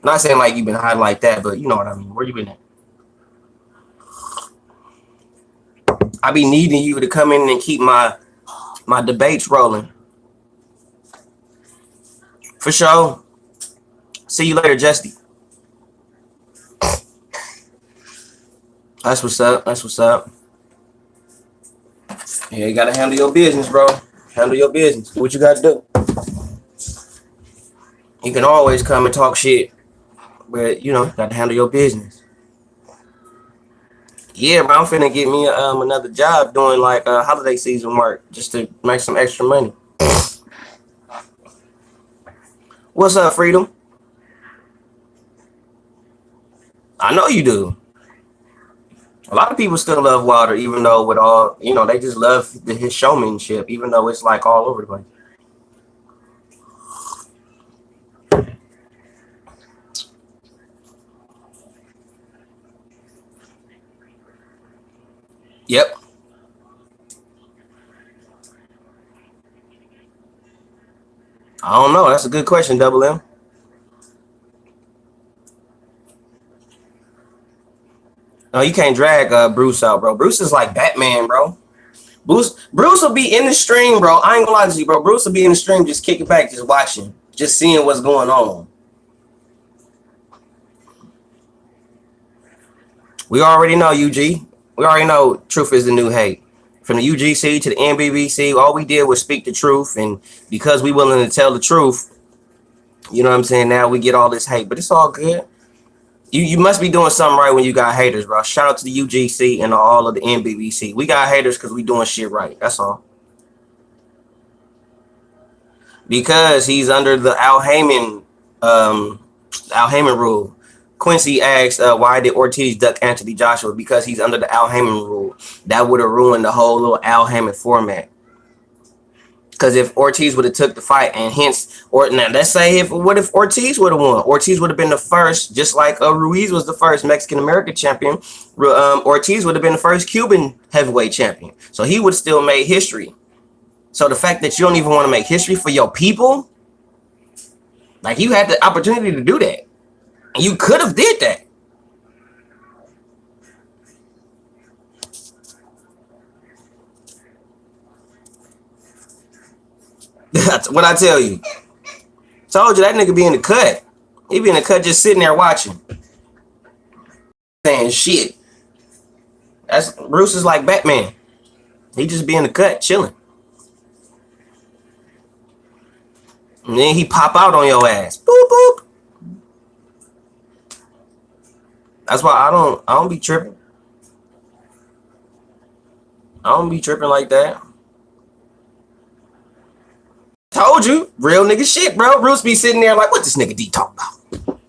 Not saying like you been hiding like that, but you know what I mean. Where you been at? I be needing you to come in and keep my debates rolling. For sure. See you later, Justy. That's what's up. That's what's up. Yeah, you gotta handle your business, bro. Handle your business. Do what you gotta do. You can always come and talk shit, but you know, gotta handle your business. Yeah, bro, I'm finna get me another job doing like holiday season work just to make some extra money. What's up, Freedom? I know you do. A lot of people still love Wilder, even though with all, you know, they just love his showmanship, even though it's like all over the place. Yep. I don't know. That's a good question, Double M. No, you can't drag Bruce out, bro. Bruce is like Batman, bro. Bruce will be in the stream, bro. I ain't gonna lie to you, bro. Bruce will be in the stream just kicking back, just watching, just seeing what's going on. We already know, UG. We already know truth is the new hate. From the UGC to the NBBC, all we did was speak the truth. And because we willing to tell the truth, you know what I'm saying? Now we get all this hate, but it's all good. You must be doing something right when you got haters, bro. Shout out to the UGC and all of the NBBC. We got haters because we doing shit right. That's all. Because he's under the Al Heyman rule. Quincy asked, why did Ortiz duck Anthony Joshua? Because he's under the Al Heyman rule. That would have ruined the whole little Al Heyman format. Because if Ortiz would have took the fight and hence, or now let's say what if Ortiz would have won? Ortiz would have been the first, just like Ruiz was the first Mexican American champion. Ortiz would have been the first Cuban heavyweight champion. So he would still make history. So the fact that you don't even want to make history for your people, like you had the opportunity to do that. And you could have did that. That's what I tell you. Told you that nigga be in the cut. He be in the cut just sitting there watching. Saying shit. That's Bruce is like Batman. He just be in the cut chilling. And then he pop out on your ass. Boop boop. That's why I don't be tripping. I don't be tripping like that. Told you, real nigga shit, bro. Bruce be sitting there like, what this nigga D talk about?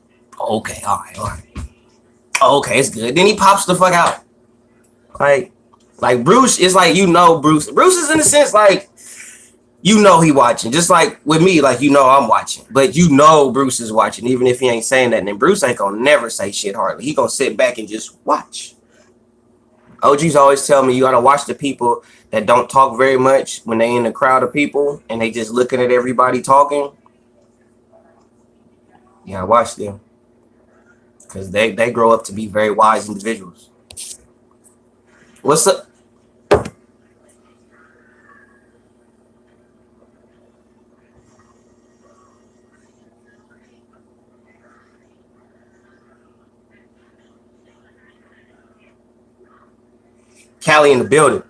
Okay, all right. Okay, it's good. Then he pops the fuck out. Like Bruce is like, you know, Bruce is in a sense like, you know, he watching. Just like with me, like, you know, I'm watching. But you know Bruce is watching, even if he ain't saying that. And Bruce ain't gonna never say shit hardly. He gonna sit back and just watch. OGs always tell me you gotta watch the people that don't talk very much when they in a crowd of people and they just looking at everybody talking. Yeah, watch them. Because they grow up to be very wise individuals. What's up? Cali in the building.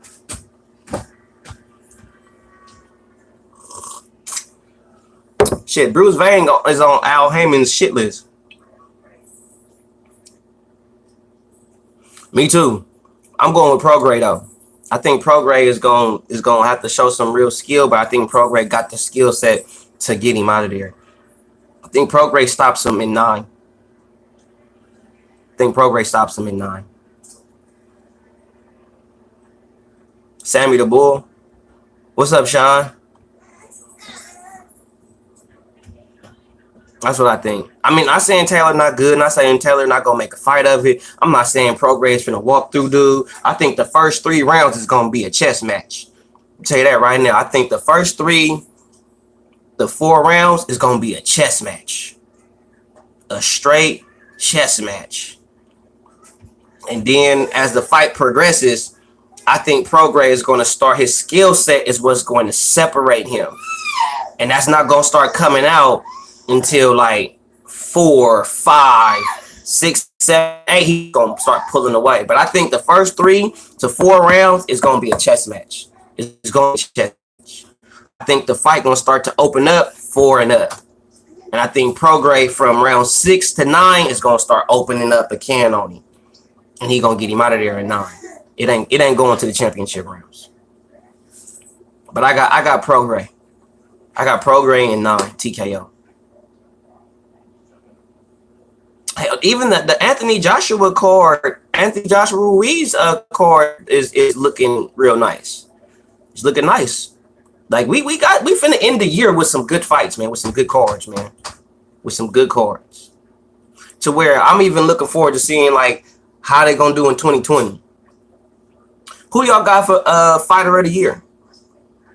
Shit, Bruce Vane is on Al Heyman's shit list. Me too. I'm going with Prograde though. I think Prograde is going to have to show some real skill, but I think Prograde got the skill set to get him out of there. I think Prograde stops him in 9. Sammy the Bull. What's up, Sean? That's what I think. I mean, I'm saying Taylor not good. Not saying Taylor not going to make a fight of it. I'm not saying Prograde's finna walk through, dude. I think the first 3 rounds is going to be a chess match. I'll tell you that right now. I think the first 4 rounds is going to be a chess match. A straight chess match. And then as the fight progresses, I think Prograde is going to start, his skill set is what's going to separate him. And that's not going to start coming out until like 4, 5, 6, 7, 8. He's going to start pulling away. But I think the first 3 to 4 rounds is going to be a chess match. It's going to be a chess match. I think the fight going to start to open up 4 and up. And I think Prograde from round 6 to 9 is going to start opening up a can on him. And he going to get him out of there in 9. It ain't going to the championship rounds. But I got Prograde. I got Prograde in 9 TKO. Hell, even the Anthony Joshua Ruiz card is looking real nice. It's looking nice. Like we finna end the year with some good fights, man. With some good cards, man. With some good cards. To where I'm even looking forward to seeing like how they gonna do in 2020. Who y'all got for fighter of the year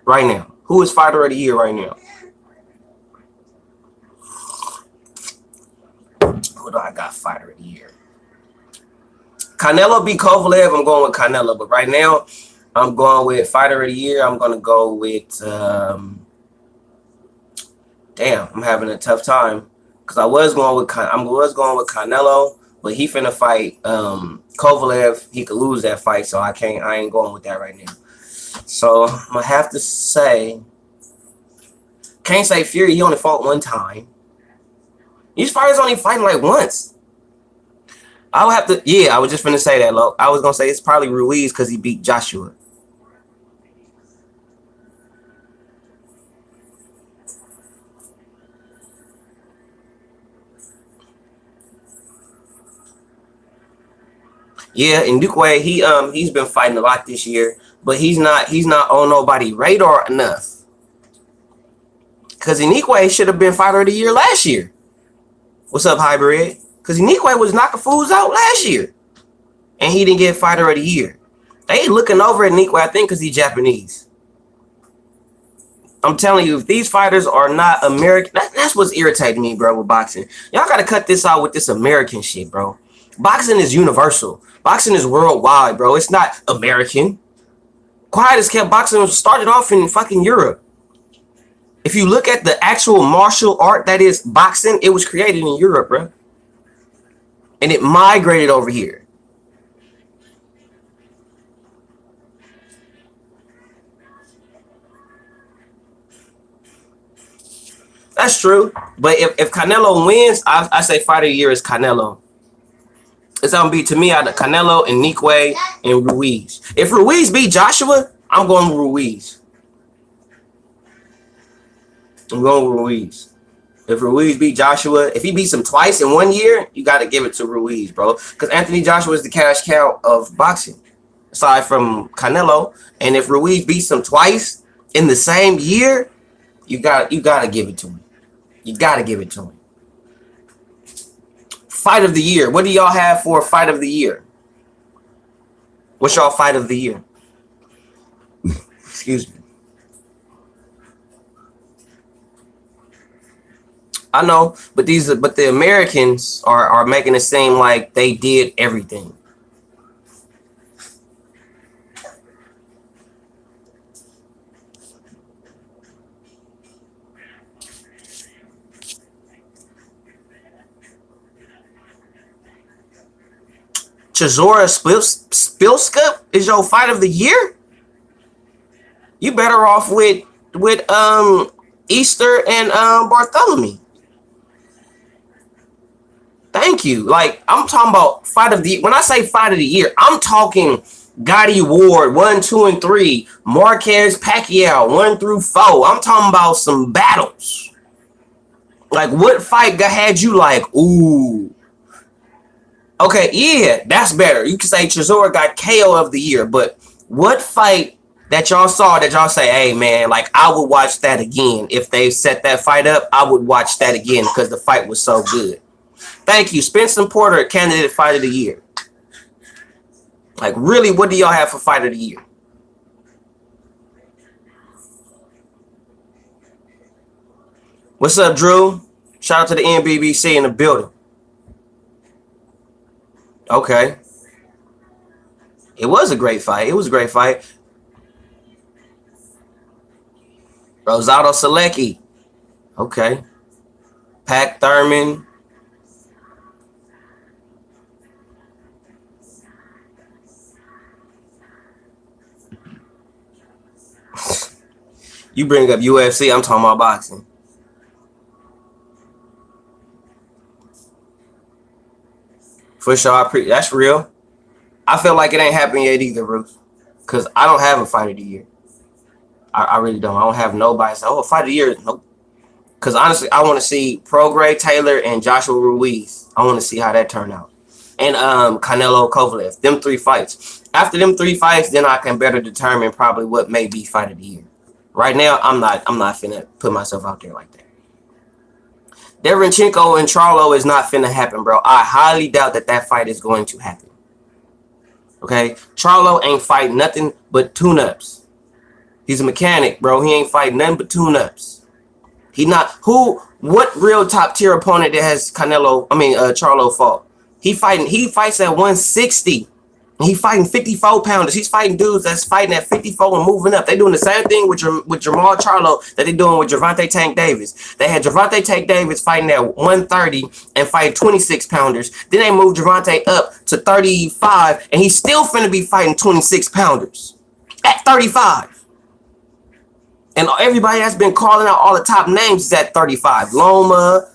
right now? Who is fighter of the year right now? Who do I got fighter of the year? Canelo beat Kovalev. I'm going with Canelo, but right now I'm going with fighter of the year. I'm gonna go with damn. I'm having a tough time because I was going with Canelo, but he finna fight Kovalev. He could lose that fight, so I ain't going with that right now. So I'm gonna have to say, can't say Fury. He only fought 1 time. These fighters only fighting like once. I would have to, yeah, I was just finna say that, Lo. I was gonna say it's probably Ruiz because he beat Joshua. Yeah, and Duque, he's been fighting a lot this year, but he's not on nobody's radar enough. Because Inique should have been fighter of the year last year. What's up, Hybrid? Because Inique was knocking fools out last year. And he didn't get fighter of the year. They looking over at Inique, I think, because he's Japanese. I'm telling you, if these fighters are not American, that's what's irritating me, bro, with boxing. Y'all got to cut this out with this American shit, bro. Boxing is universal. Boxing is worldwide, bro. It's not American. Quiet as kept boxing started off in fucking Europe. If you look at the actual martial art that is boxing, it was created in Europe, bro. And it migrated over here. That's true. But if Canelo wins, I say fight of the year is Canelo. It's gonna be, to me, out of Canelo and Nikwe and Ruiz. If Ruiz beat Joshua, I'm going with Ruiz. I'm going with Ruiz. If Ruiz beat Joshua, if he beats him twice in 1 year, you got to give it to Ruiz, bro. Because Anthony Joshua is the cash cow of boxing, aside from Canelo. And if Ruiz beats him twice in the same year, you got to give it to him. You got to give it to him. Fight of the year. What do y'all have for fight of the year? What's y'all fight of the year? Excuse me. I know, but the Americans are making it seem like they did everything. Chisora Spilska is your fight of the year? You better off with Easter and Bartholomew. Thank you. Like, I'm talking about fight of the, when I say fight of the year, I'm talking Gotti Ward 1, 2, and 3, Marquez Pacquiao 1 through 4. I'm talking about some battles. Like, what fight had you like, ooh? Okay, yeah, that's better. You can say Chisora got KO of the year, but what fight that y'all saw that y'all say, hey man, like I would watch that again. If they set that fight up, I would watch that again because the fight was so good. Thank you. Spencer Porter, candidate fight of the year. Like, really, what do y'all have for fight of the year? What's up, Drew? Shout out to the NBBC in the building. Okay. It was a great fight. It was a great fight. Rosado Selecki. Okay. Pat Thurman. You bring up UFC, I'm talking about boxing. For sure, that's real. I feel like it ain't happened yet either, Ruth. Because I don't have a fight of the year. I really don't. I don't have nobody say, oh, a fight of the year. Nope. Because honestly, I want to see Prograis Taylor and Joshua Ruiz. I want to see how that turned out. And Canelo Kovalev. Them 3 fights. After them 3 fights, then I can better determine probably what may be fight of the year. Right now, I'm not finna put myself out there like that. Derenchenko and Charlo is not finna happen, bro. I highly doubt that fight is going to happen. Okay? Charlo ain't fighting nothing but tune-ups. He's a mechanic, bro. He ain't fighting nothing but tune-ups. He not what real top tier opponent that has Charlo fought? He fights at 160. He fighting 54 pounders. He's fighting dudes that's fighting at 54 and moving up. They doing the same thing with Jamal Charlo that they doing with Gervonta Tank Davis. They had Gervonta Tank Davis fighting at 130 and fighting 26 pounders. Then they moved Gervonta up to 35, and he's still finna be fighting 26 pounders at 35. And everybody that's been calling out all the top names is at 35. Loma,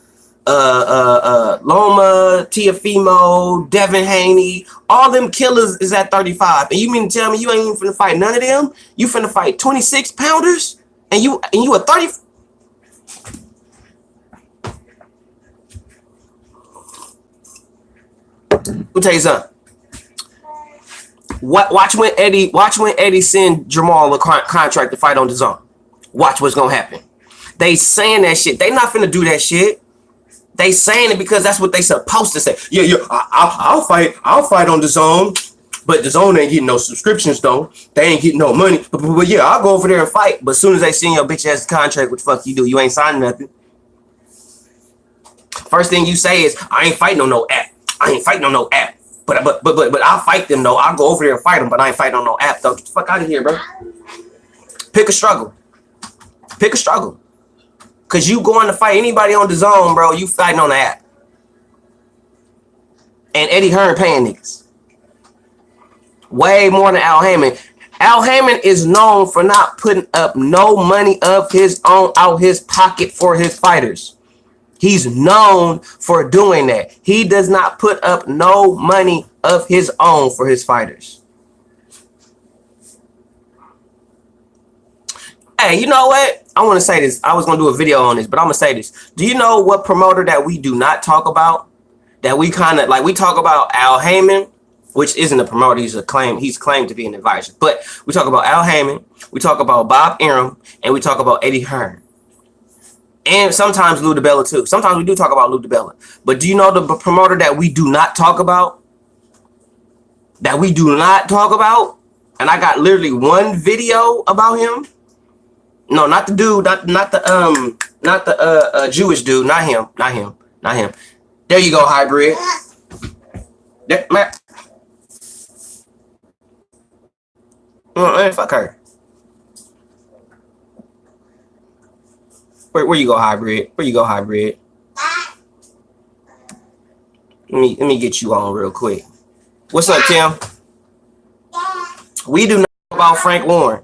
Tiafimo, Devin Haney, all them killers is at 35. And you mean to tell me you ain't even finna fight none of them? You finna fight 26 pounders? And you a 30? I'll tell you something. Watch when Eddie send Jamal a contract to fight on the zone. Watch what's gonna happen. They saying that shit. They not finna do that shit. They saying it because that's what they supposed to say. Yeah, I'll fight on the zone, but the zone ain't getting no subscriptions though. They ain't getting no money. But yeah, I'll go over there and fight. But as soon as they send your bitch ass contract, what the fuck you do? You ain't signing nothing. First thing you say is, I ain't fighting on no app. I ain't fighting on no app. But I'll fight them though. I'll go over there and fight them, but I ain't fighting on no app though. Get the fuck out of here, bro. Pick a struggle. Pick a struggle. Cause you going to fight anybody on the zone, bro. You fighting on the app. And Eddie Hearn paying niggas way more than Al Heyman. Al Heyman is known for not putting up no money of his own out his pocket for his fighters. He's known for doing that. He does not put up no money of his own for his fighters. Hey, you know what? I want to say this. I was going to do a video on this, but I'm going to say this. Do you know what promoter that we do not talk about? That we kind of like, we talk about Al Heyman, which isn't a promoter. He's claimed to be an advisor. But we talk about Al Heyman, we talk about Bob Arum, and we talk about Eddie Hearn. And sometimes Lou DiBella too. Sometimes we do talk about Lou DiBella. But do you know the promoter that we do not talk about? That we do not talk about? And I got literally one video about him. No, not the dude, not the Jewish dude, not him. There you go, hybrid. There, man. Fuck her. Where you go, hybrid? Where you go, hybrid? Let me get you on real quick. What's up, Tim? We do not talk about Frank Warren.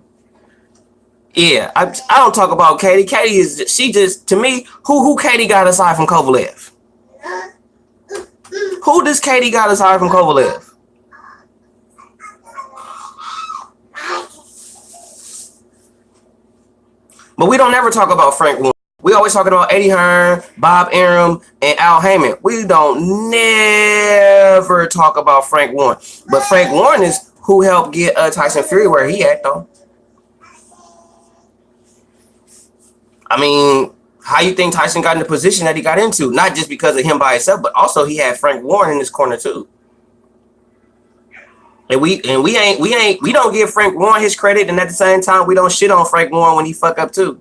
Yeah, I don't talk about Katie. Katie is to me, who Katie got aside from Kovalev? Who does Katie got aside from Kovalev? But we don't ever talk about Frank Warren. We always talking about Eddie Hearn, Bob Arum, and Al Heyman. We don't never talk about Frank Warren. But Frank Warren is who helped get Tyson Fury where he at, though. I mean, how you think Tyson got in the position that he got into? Not just because of him by himself, but also he had Frank Warren in his corner too. And we don't give Frank Warren his credit, and at the same time, we don't shit on Frank Warren when he fuck up too.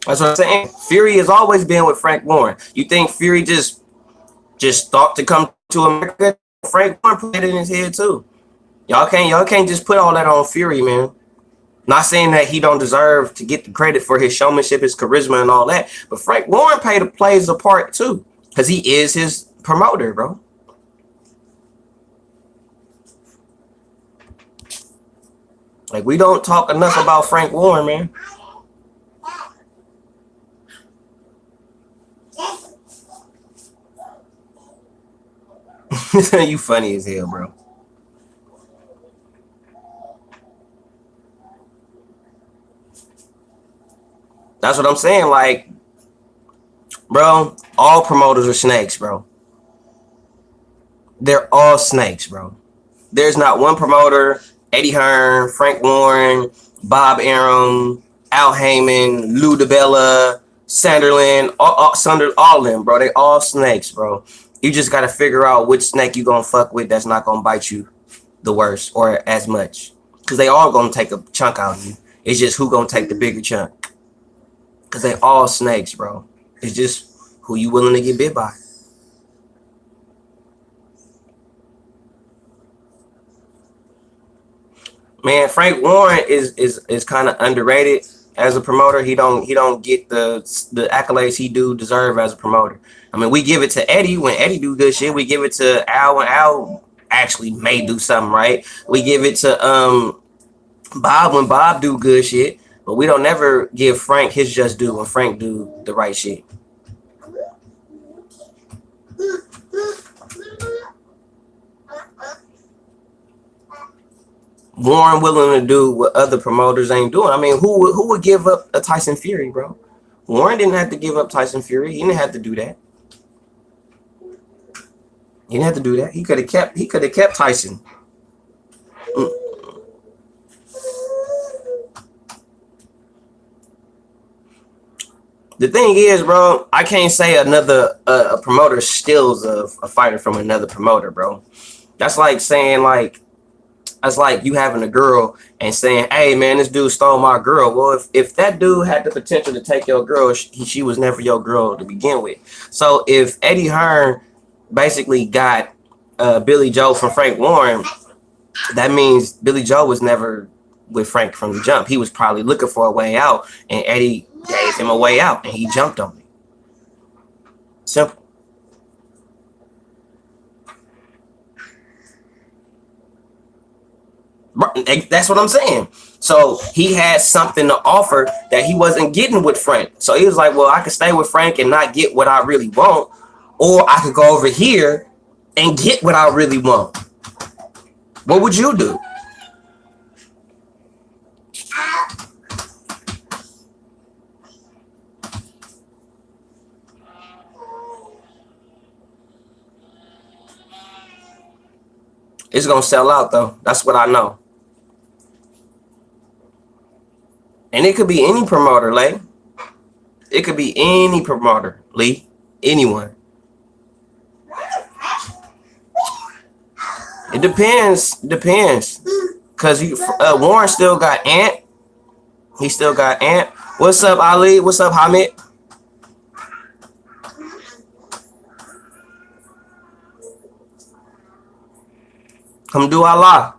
That's what I'm saying. Fury has always been with Frank Warren. You think Fury just thought to come to America? Frank Warren put it in his head too. Y'all can't just put all that on Fury, man. Not saying that he don't deserve to get the credit for his showmanship, his charisma, and all that, but Frank Warren plays a part too, because he is his promoter, bro. Like, we don't talk enough about Frank Warren, man. You funny as hell, bro. That's what I'm saying. Like, bro, all promoters are snakes, bro. They're all snakes, bro. There's not one promoter, Eddie Hearn, Frank Warren, Bob Arum, Al Heyman, Lou DiBella, Sunderland, all of them, bro. They all snakes, bro. You just got to figure out which snake you going to fuck with that's not going to bite you the worst or as much. Because they all going to take a chunk out of you. It's just who going to take the bigger chunk. Because they all snakes, bro. It's just who you willing to get bit by. Man, Frank Warren is kind of underrated as a promoter. He don't get the accolades he do deserve as a promoter. I mean, we give it to Eddie when Eddie do good shit. We give it to Al when Al actually may do something right. We give it to Bob when Bob do good shit. But we don't never give Frank his just due when Frank do the right shit. Warren willing to do what other promoters ain't doing. I mean, who would give up a Tyson Fury, bro? Warren didn't have to give up Tyson Fury. He didn't have to do that. He didn't have to do that. He could have kept Tyson. The thing is, bro, I can't say another promoter steals a fighter from another promoter, bro. That's like saying, like, That's like you having a girl and saying, hey, man, this dude stole my girl. Well, if that dude had the potential to take your girl, she was never your girl to begin with. So if Eddie Hearn basically got Billy Joe from Frank Warren, that means Billy Joe was never with Frank from the jump. He was probably looking for a way out, and Eddie gave him a way out, and he jumped on it. Simple. That's what I'm saying. So he had something to offer that he wasn't getting with Frank. So he was like, well, I could stay with Frank and not get what I really want, or I could go over here and get what I really want. What would you do? It's gonna sell out though. That's what I know. And it could be any promoter, Lay. It could be any promoter, Lee. Anyone. It depends. Cause Warren still got Ant. He still got Ant. What's up, Ali? What's up, Hamid? Hamdu Allah.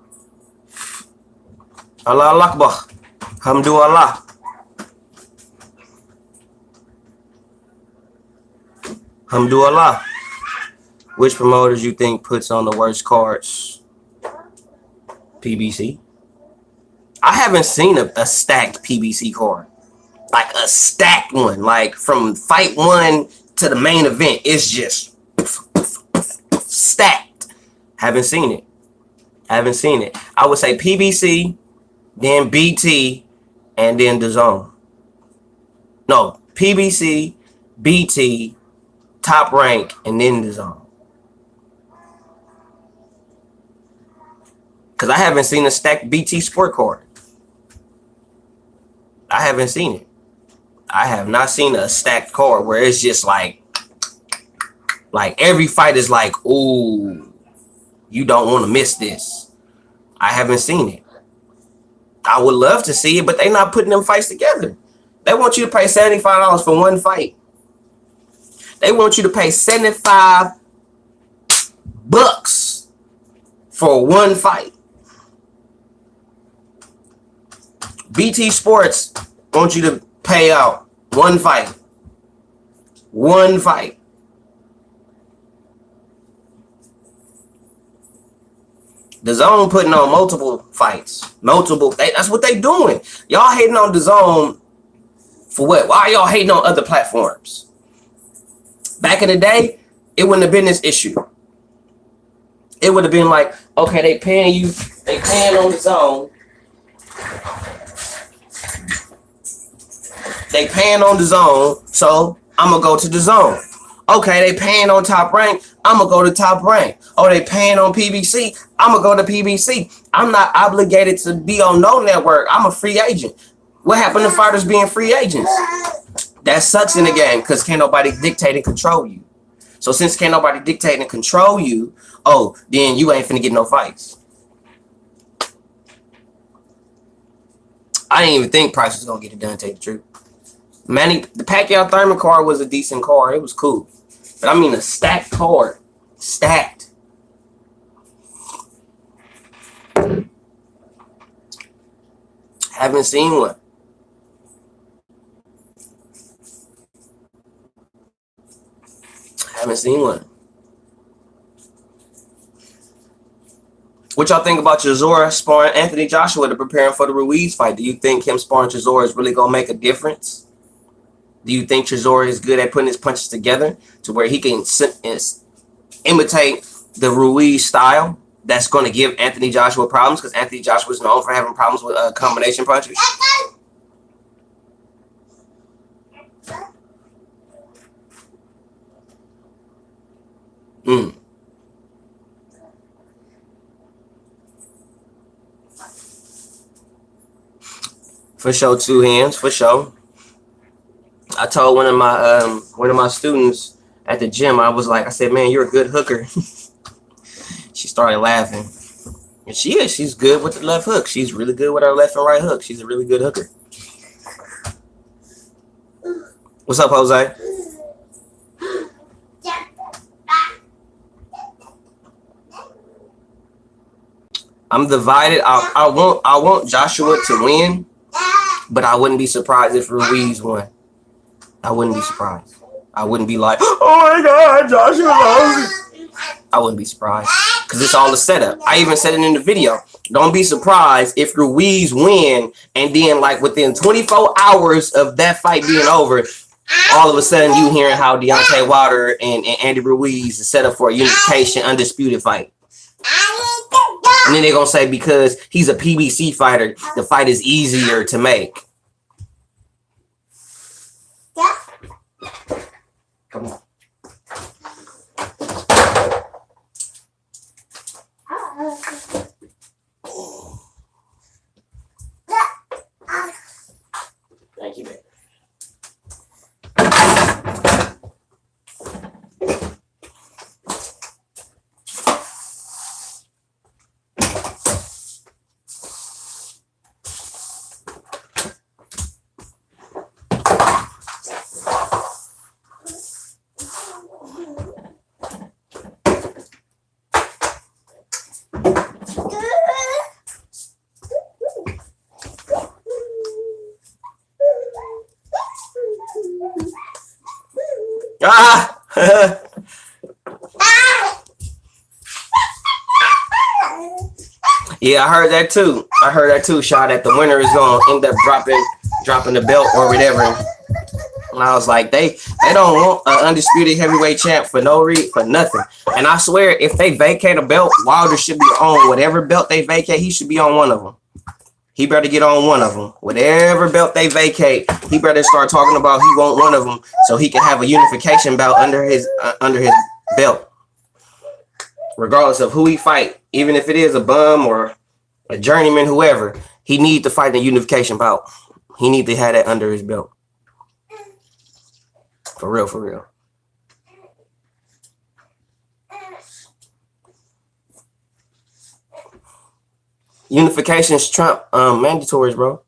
Allah Akbar. Hamdu Allah. Hamdu Allah. Which promoters you think puts on the worst cards? PBC. I haven't seen a stacked PBC card. Like a stacked one. Like from fight one to the main event. It's just stacked. Haven't seen it. I would say PBC, then BT, and then DAZN. No, PBC, BT, Top Rank, and then DAZN. Because I haven't seen a stacked BT Sport card. I haven't seen it. I have not seen a stacked card where it's just like every fight is like, ooh, you don't want to miss this. I haven't seen it. I would love to see it, but they're not putting them fights together. They want you to pay $75 for one fight. They want you to pay $75 for one fight. BT Sports want you to pay out one fight. One fight. DAZN putting on multiple fights. That's what they doing. Y'all hating on DAZN for what? Why are y'all hating on other platforms? Back in the day, it wouldn't have been this issue. It would have been like, okay, they paying on DAZN. They paying on DAZN, so I'm gonna go to DAZN. Okay, they paying on Top Rank, I'm gonna go to Top Rank. Oh, they paying on PBC, I'm gonna go to PBC. I'm not obligated to be on no network. I'm a free agent. What happened to fighters being free agents? That sucks in the game because can't nobody dictate and control you. So since can't nobody dictate and control you, oh, then you ain't finna get no fights. I didn't even think Price was gonna get it done, to tell the truth. Manny, the Pacquiao Thurman card was a decent card. It was cool. But I mean a stacked card. Stacked. Haven't seen one. Haven't seen one. What y'all think about Chisora sparring Anthony Joshua to prepare him for the Ruiz fight? Do you think him sparring Chisora is really going to make a difference? Do you think Chisora is good at putting his punches together to where he can imitate the Ruiz style that's going to give Anthony Joshua problems? Because Anthony Joshua is known for having problems with combination punches. For sure, two hands, for sure. I told one of my students at the gym, I said, man, you're a good hooker. She started laughing. And she is. She's good with the left hook. She's really good with her left and right hook. She's a really good hooker. What's up, Jose? I'm divided. I want Joshua to win, but I wouldn't be surprised if Ruiz won. I wouldn't be surprised. I wouldn't be like, oh my God, Joshua lost. I wouldn't be surprised because it's all a setup. I even said it in the video. Don't be surprised if Ruiz win and then like within 24 hours of that fight being over, all of a sudden you hearing how Deontay Wilder and Andy Ruiz is set up for a unification undisputed fight. And then they're going to say because he's a PBC fighter, the fight is easier to make. Come on. Thank you, man. Yeah, I heard that too. Shot that the winner is gonna end up dropping the belt or whatever. And I was like, they don't want an undisputed heavyweight champ for nothing. And I swear, if they vacate a belt, Wilder should be on whatever belt they vacate. He should be on one of them. He better get on one of them. Whatever belt they vacate, he better start talking about he want one of them so he can have a unification belt under his belt. Regardless of who he fight, even if it is a bum or a journeyman, whoever, he need to fight a unification bout. He need to have that under his belt. For real, for real. Unification's Trump mandatories, bro.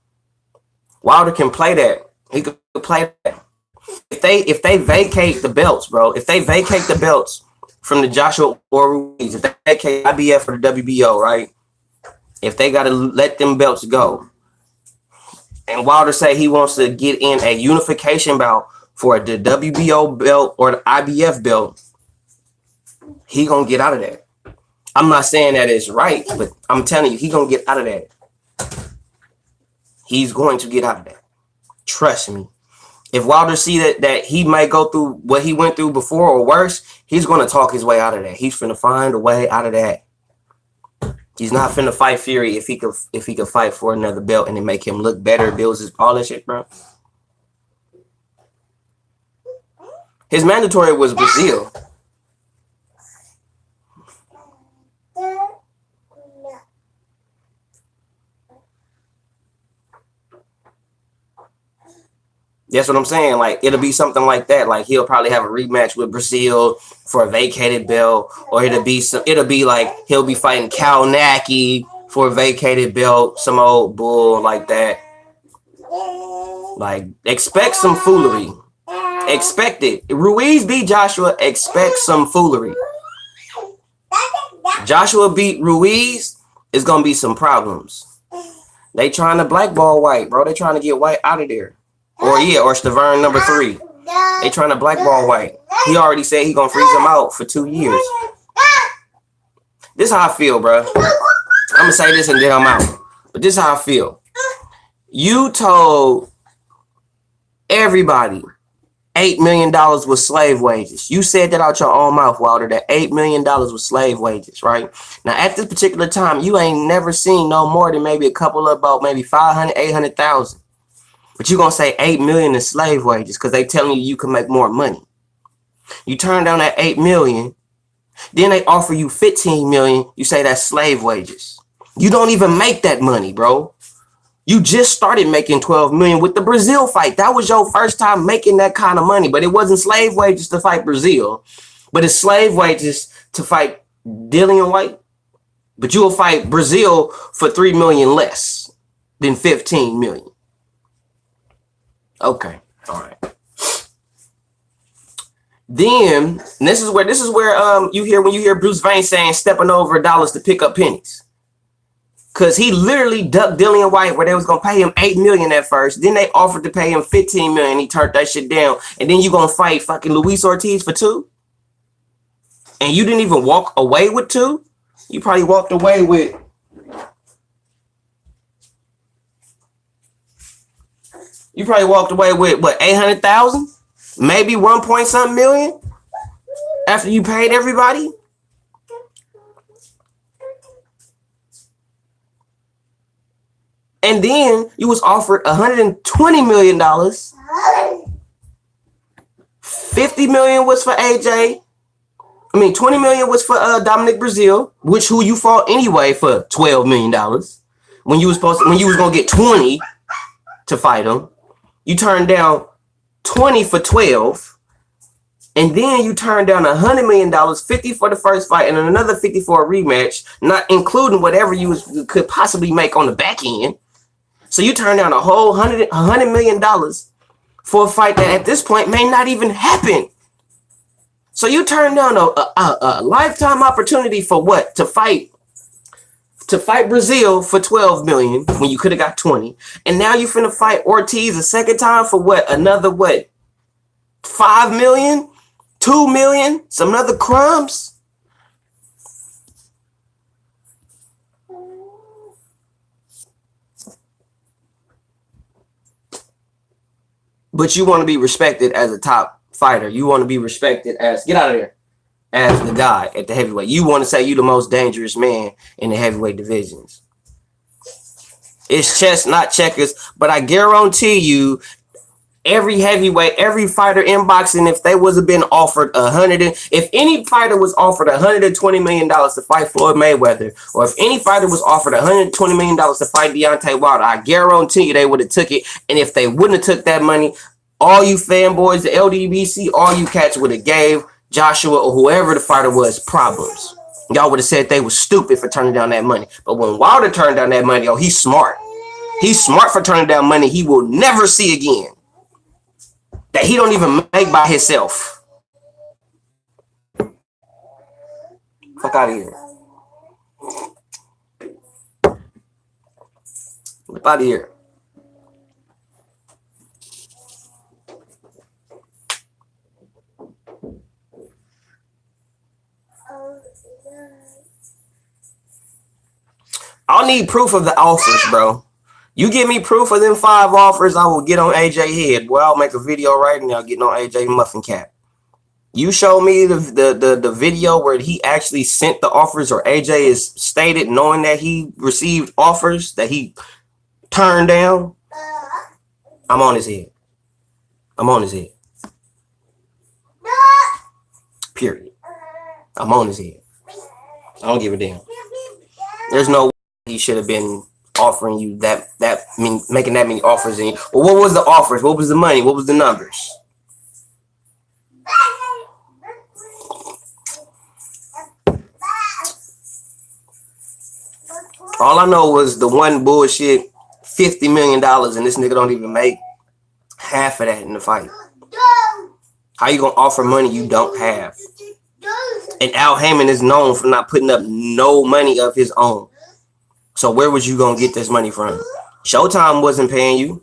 Wilder can play that. He could play that. If they vacate the belts, bro, if they vacate the belts from the Joshua or Ruiz, if they vacate IBF or the WBO, right? If they got to let them belts go, and Wilder say he wants to get in a unification bout for the WBO belt or the IBF belt, he gonna get out of that. I'm not saying that it's right, but I'm telling you, he gonna get out of that. He's going to get out of that. Trust me. If Wilder see that he might go through what he went through before or worse, he's gonna talk his way out of that. He's finna find a way out of that. He's not finna fight Fury if he could fight for another belt and it make him look better, builds his all that shit, bro. His mandatory was Brazil. That's what I'm saying. Like, it'll be something like that. Like, he'll probably have a rematch with Brazil for a vacated belt, or it'll be like he'll be fighting Kalnacki for a vacated belt, some old bull like that. Like, expect some foolery. Expect it. Ruiz beat Joshua. Expect some foolery. Joshua beat Ruiz. It's gonna be some problems. They trying to blackball White, bro. They trying to get White out of there. Or Stavern number 3. They trying to blackball White. He already said he gonna freeze him out for 2 years. This is how I feel, bro. I'm gonna say this and then I'm out. But this is how I feel. You told everybody $8 million was slave wages. You said that out your own mouth, Wilder, that $8 million was slave wages, right? Now, at this particular time, you ain't never seen no more than maybe a couple of about maybe 500, 800,000. But you're going to say 8 million is slave wages because they telling you can make more money. You turn down that 8 million, then they offer you 15 million. You say that's slave wages. You don't even make that money, bro. You just started making 12 million with the Brazil fight. That was your first time making that kind of money, but it wasn't slave wages to fight Brazil, but it's slave wages to fight Dillian White. But you will fight Brazil for 3 million less than 15 million. Okay. All right. Then this is where you hear Bruce Wayne saying stepping over dollars to pick up pennies. Cause he literally ducked Dillian White where they was gonna pay him 8 million at first. Then they offered to pay him 15 million. He turned that shit down. And then you gonna fight fucking Luis Ortiz for 2? And you didn't even walk away with 2? You probably walked away with what, 800,000? Maybe 1 point something million after you paid everybody? And then you was offered $120 million. 50 million was for AJ. 20 million was for Dominic Brazil, who you fought anyway for $12 million. When you was gonna get 20 to fight him. You turned down 20 for 12. And then you turned down $100 million, 50 for the first fight, and another 50 for a rematch, not including whatever you could possibly make on the back end. So you turned down a whole $100 million for a fight that at this point may not even happen. So you turned down a lifetime opportunity for what? To fight Brazil for 12 million when you could have got 20. And now you finna fight Ortiz a second time for what? Another what? 5 million? 2 million? Some other crumbs? But you want to be respected as a top fighter. You want to be respected as, get out of there, as the guy at the heavyweight. You want to say you the most dangerous man in the heavyweight divisions. It's chess, not checkers. But I guarantee you, every heavyweight, every fighter in boxing, if they was been offered if any fighter was offered $120 million to fight Floyd Mayweather, or if any fighter was offered $120 million to fight Deontay Wilder, I guarantee you they would have took it. And if they wouldn't have took that money, all you fanboys, the LDBC, all you cats would have gave Joshua or whoever the fighter was problems. Y'all would have said they was stupid for turning down that money. But when Wilder turned down that money, he's smart. He's smart for turning down money he will never see again, that he don't even make by himself. Fuck out of here. Get out of here. I'll need proof of the offers, bro. You give me proof of them 5 offers, I will get on AJ head. Boy, I'll make a video right now getting on AJ muffin cap. You show me the video where he actually sent the offers, or AJ is stated knowing that he received offers that he turned down. I'm on his head. I'm on his head. Period. I'm on his head. I don't give a damn. There's no way he should have been offering you making that many offers. Well, what was the offers? What was the money? What was the numbers? All I know was the one bullshit $50 million, and this nigga don't even make half of that in the fight. How you gonna offer money you don't have? And Al Heyman is known for not putting up no money of his own. So where was you gonna get this money from? Showtime wasn't paying you.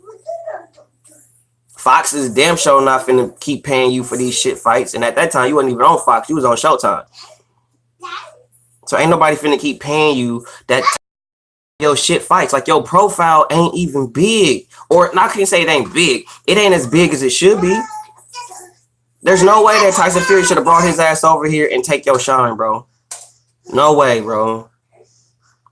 Fox is damn sure not finna keep paying you for these shit fights. And at that time, you wasn't even on Fox. You was on Showtime. So ain't nobody finna keep paying you that your shit fights. Like, your profile ain't even big. Or not, can say it ain't big. It ain't as big as it should be. There's no way that Tyson Fury should have brought his ass over here and take your shine, bro. No way, bro.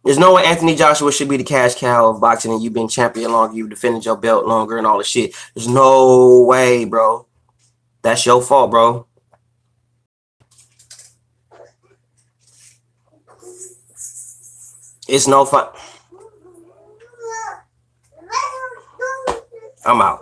There's no way Anthony Joshua should be the cash cow of boxing and you've been champion longer, you've defended your belt longer and all the shit. There's no way, bro. That's your fault, bro. It's no fun. I'm out.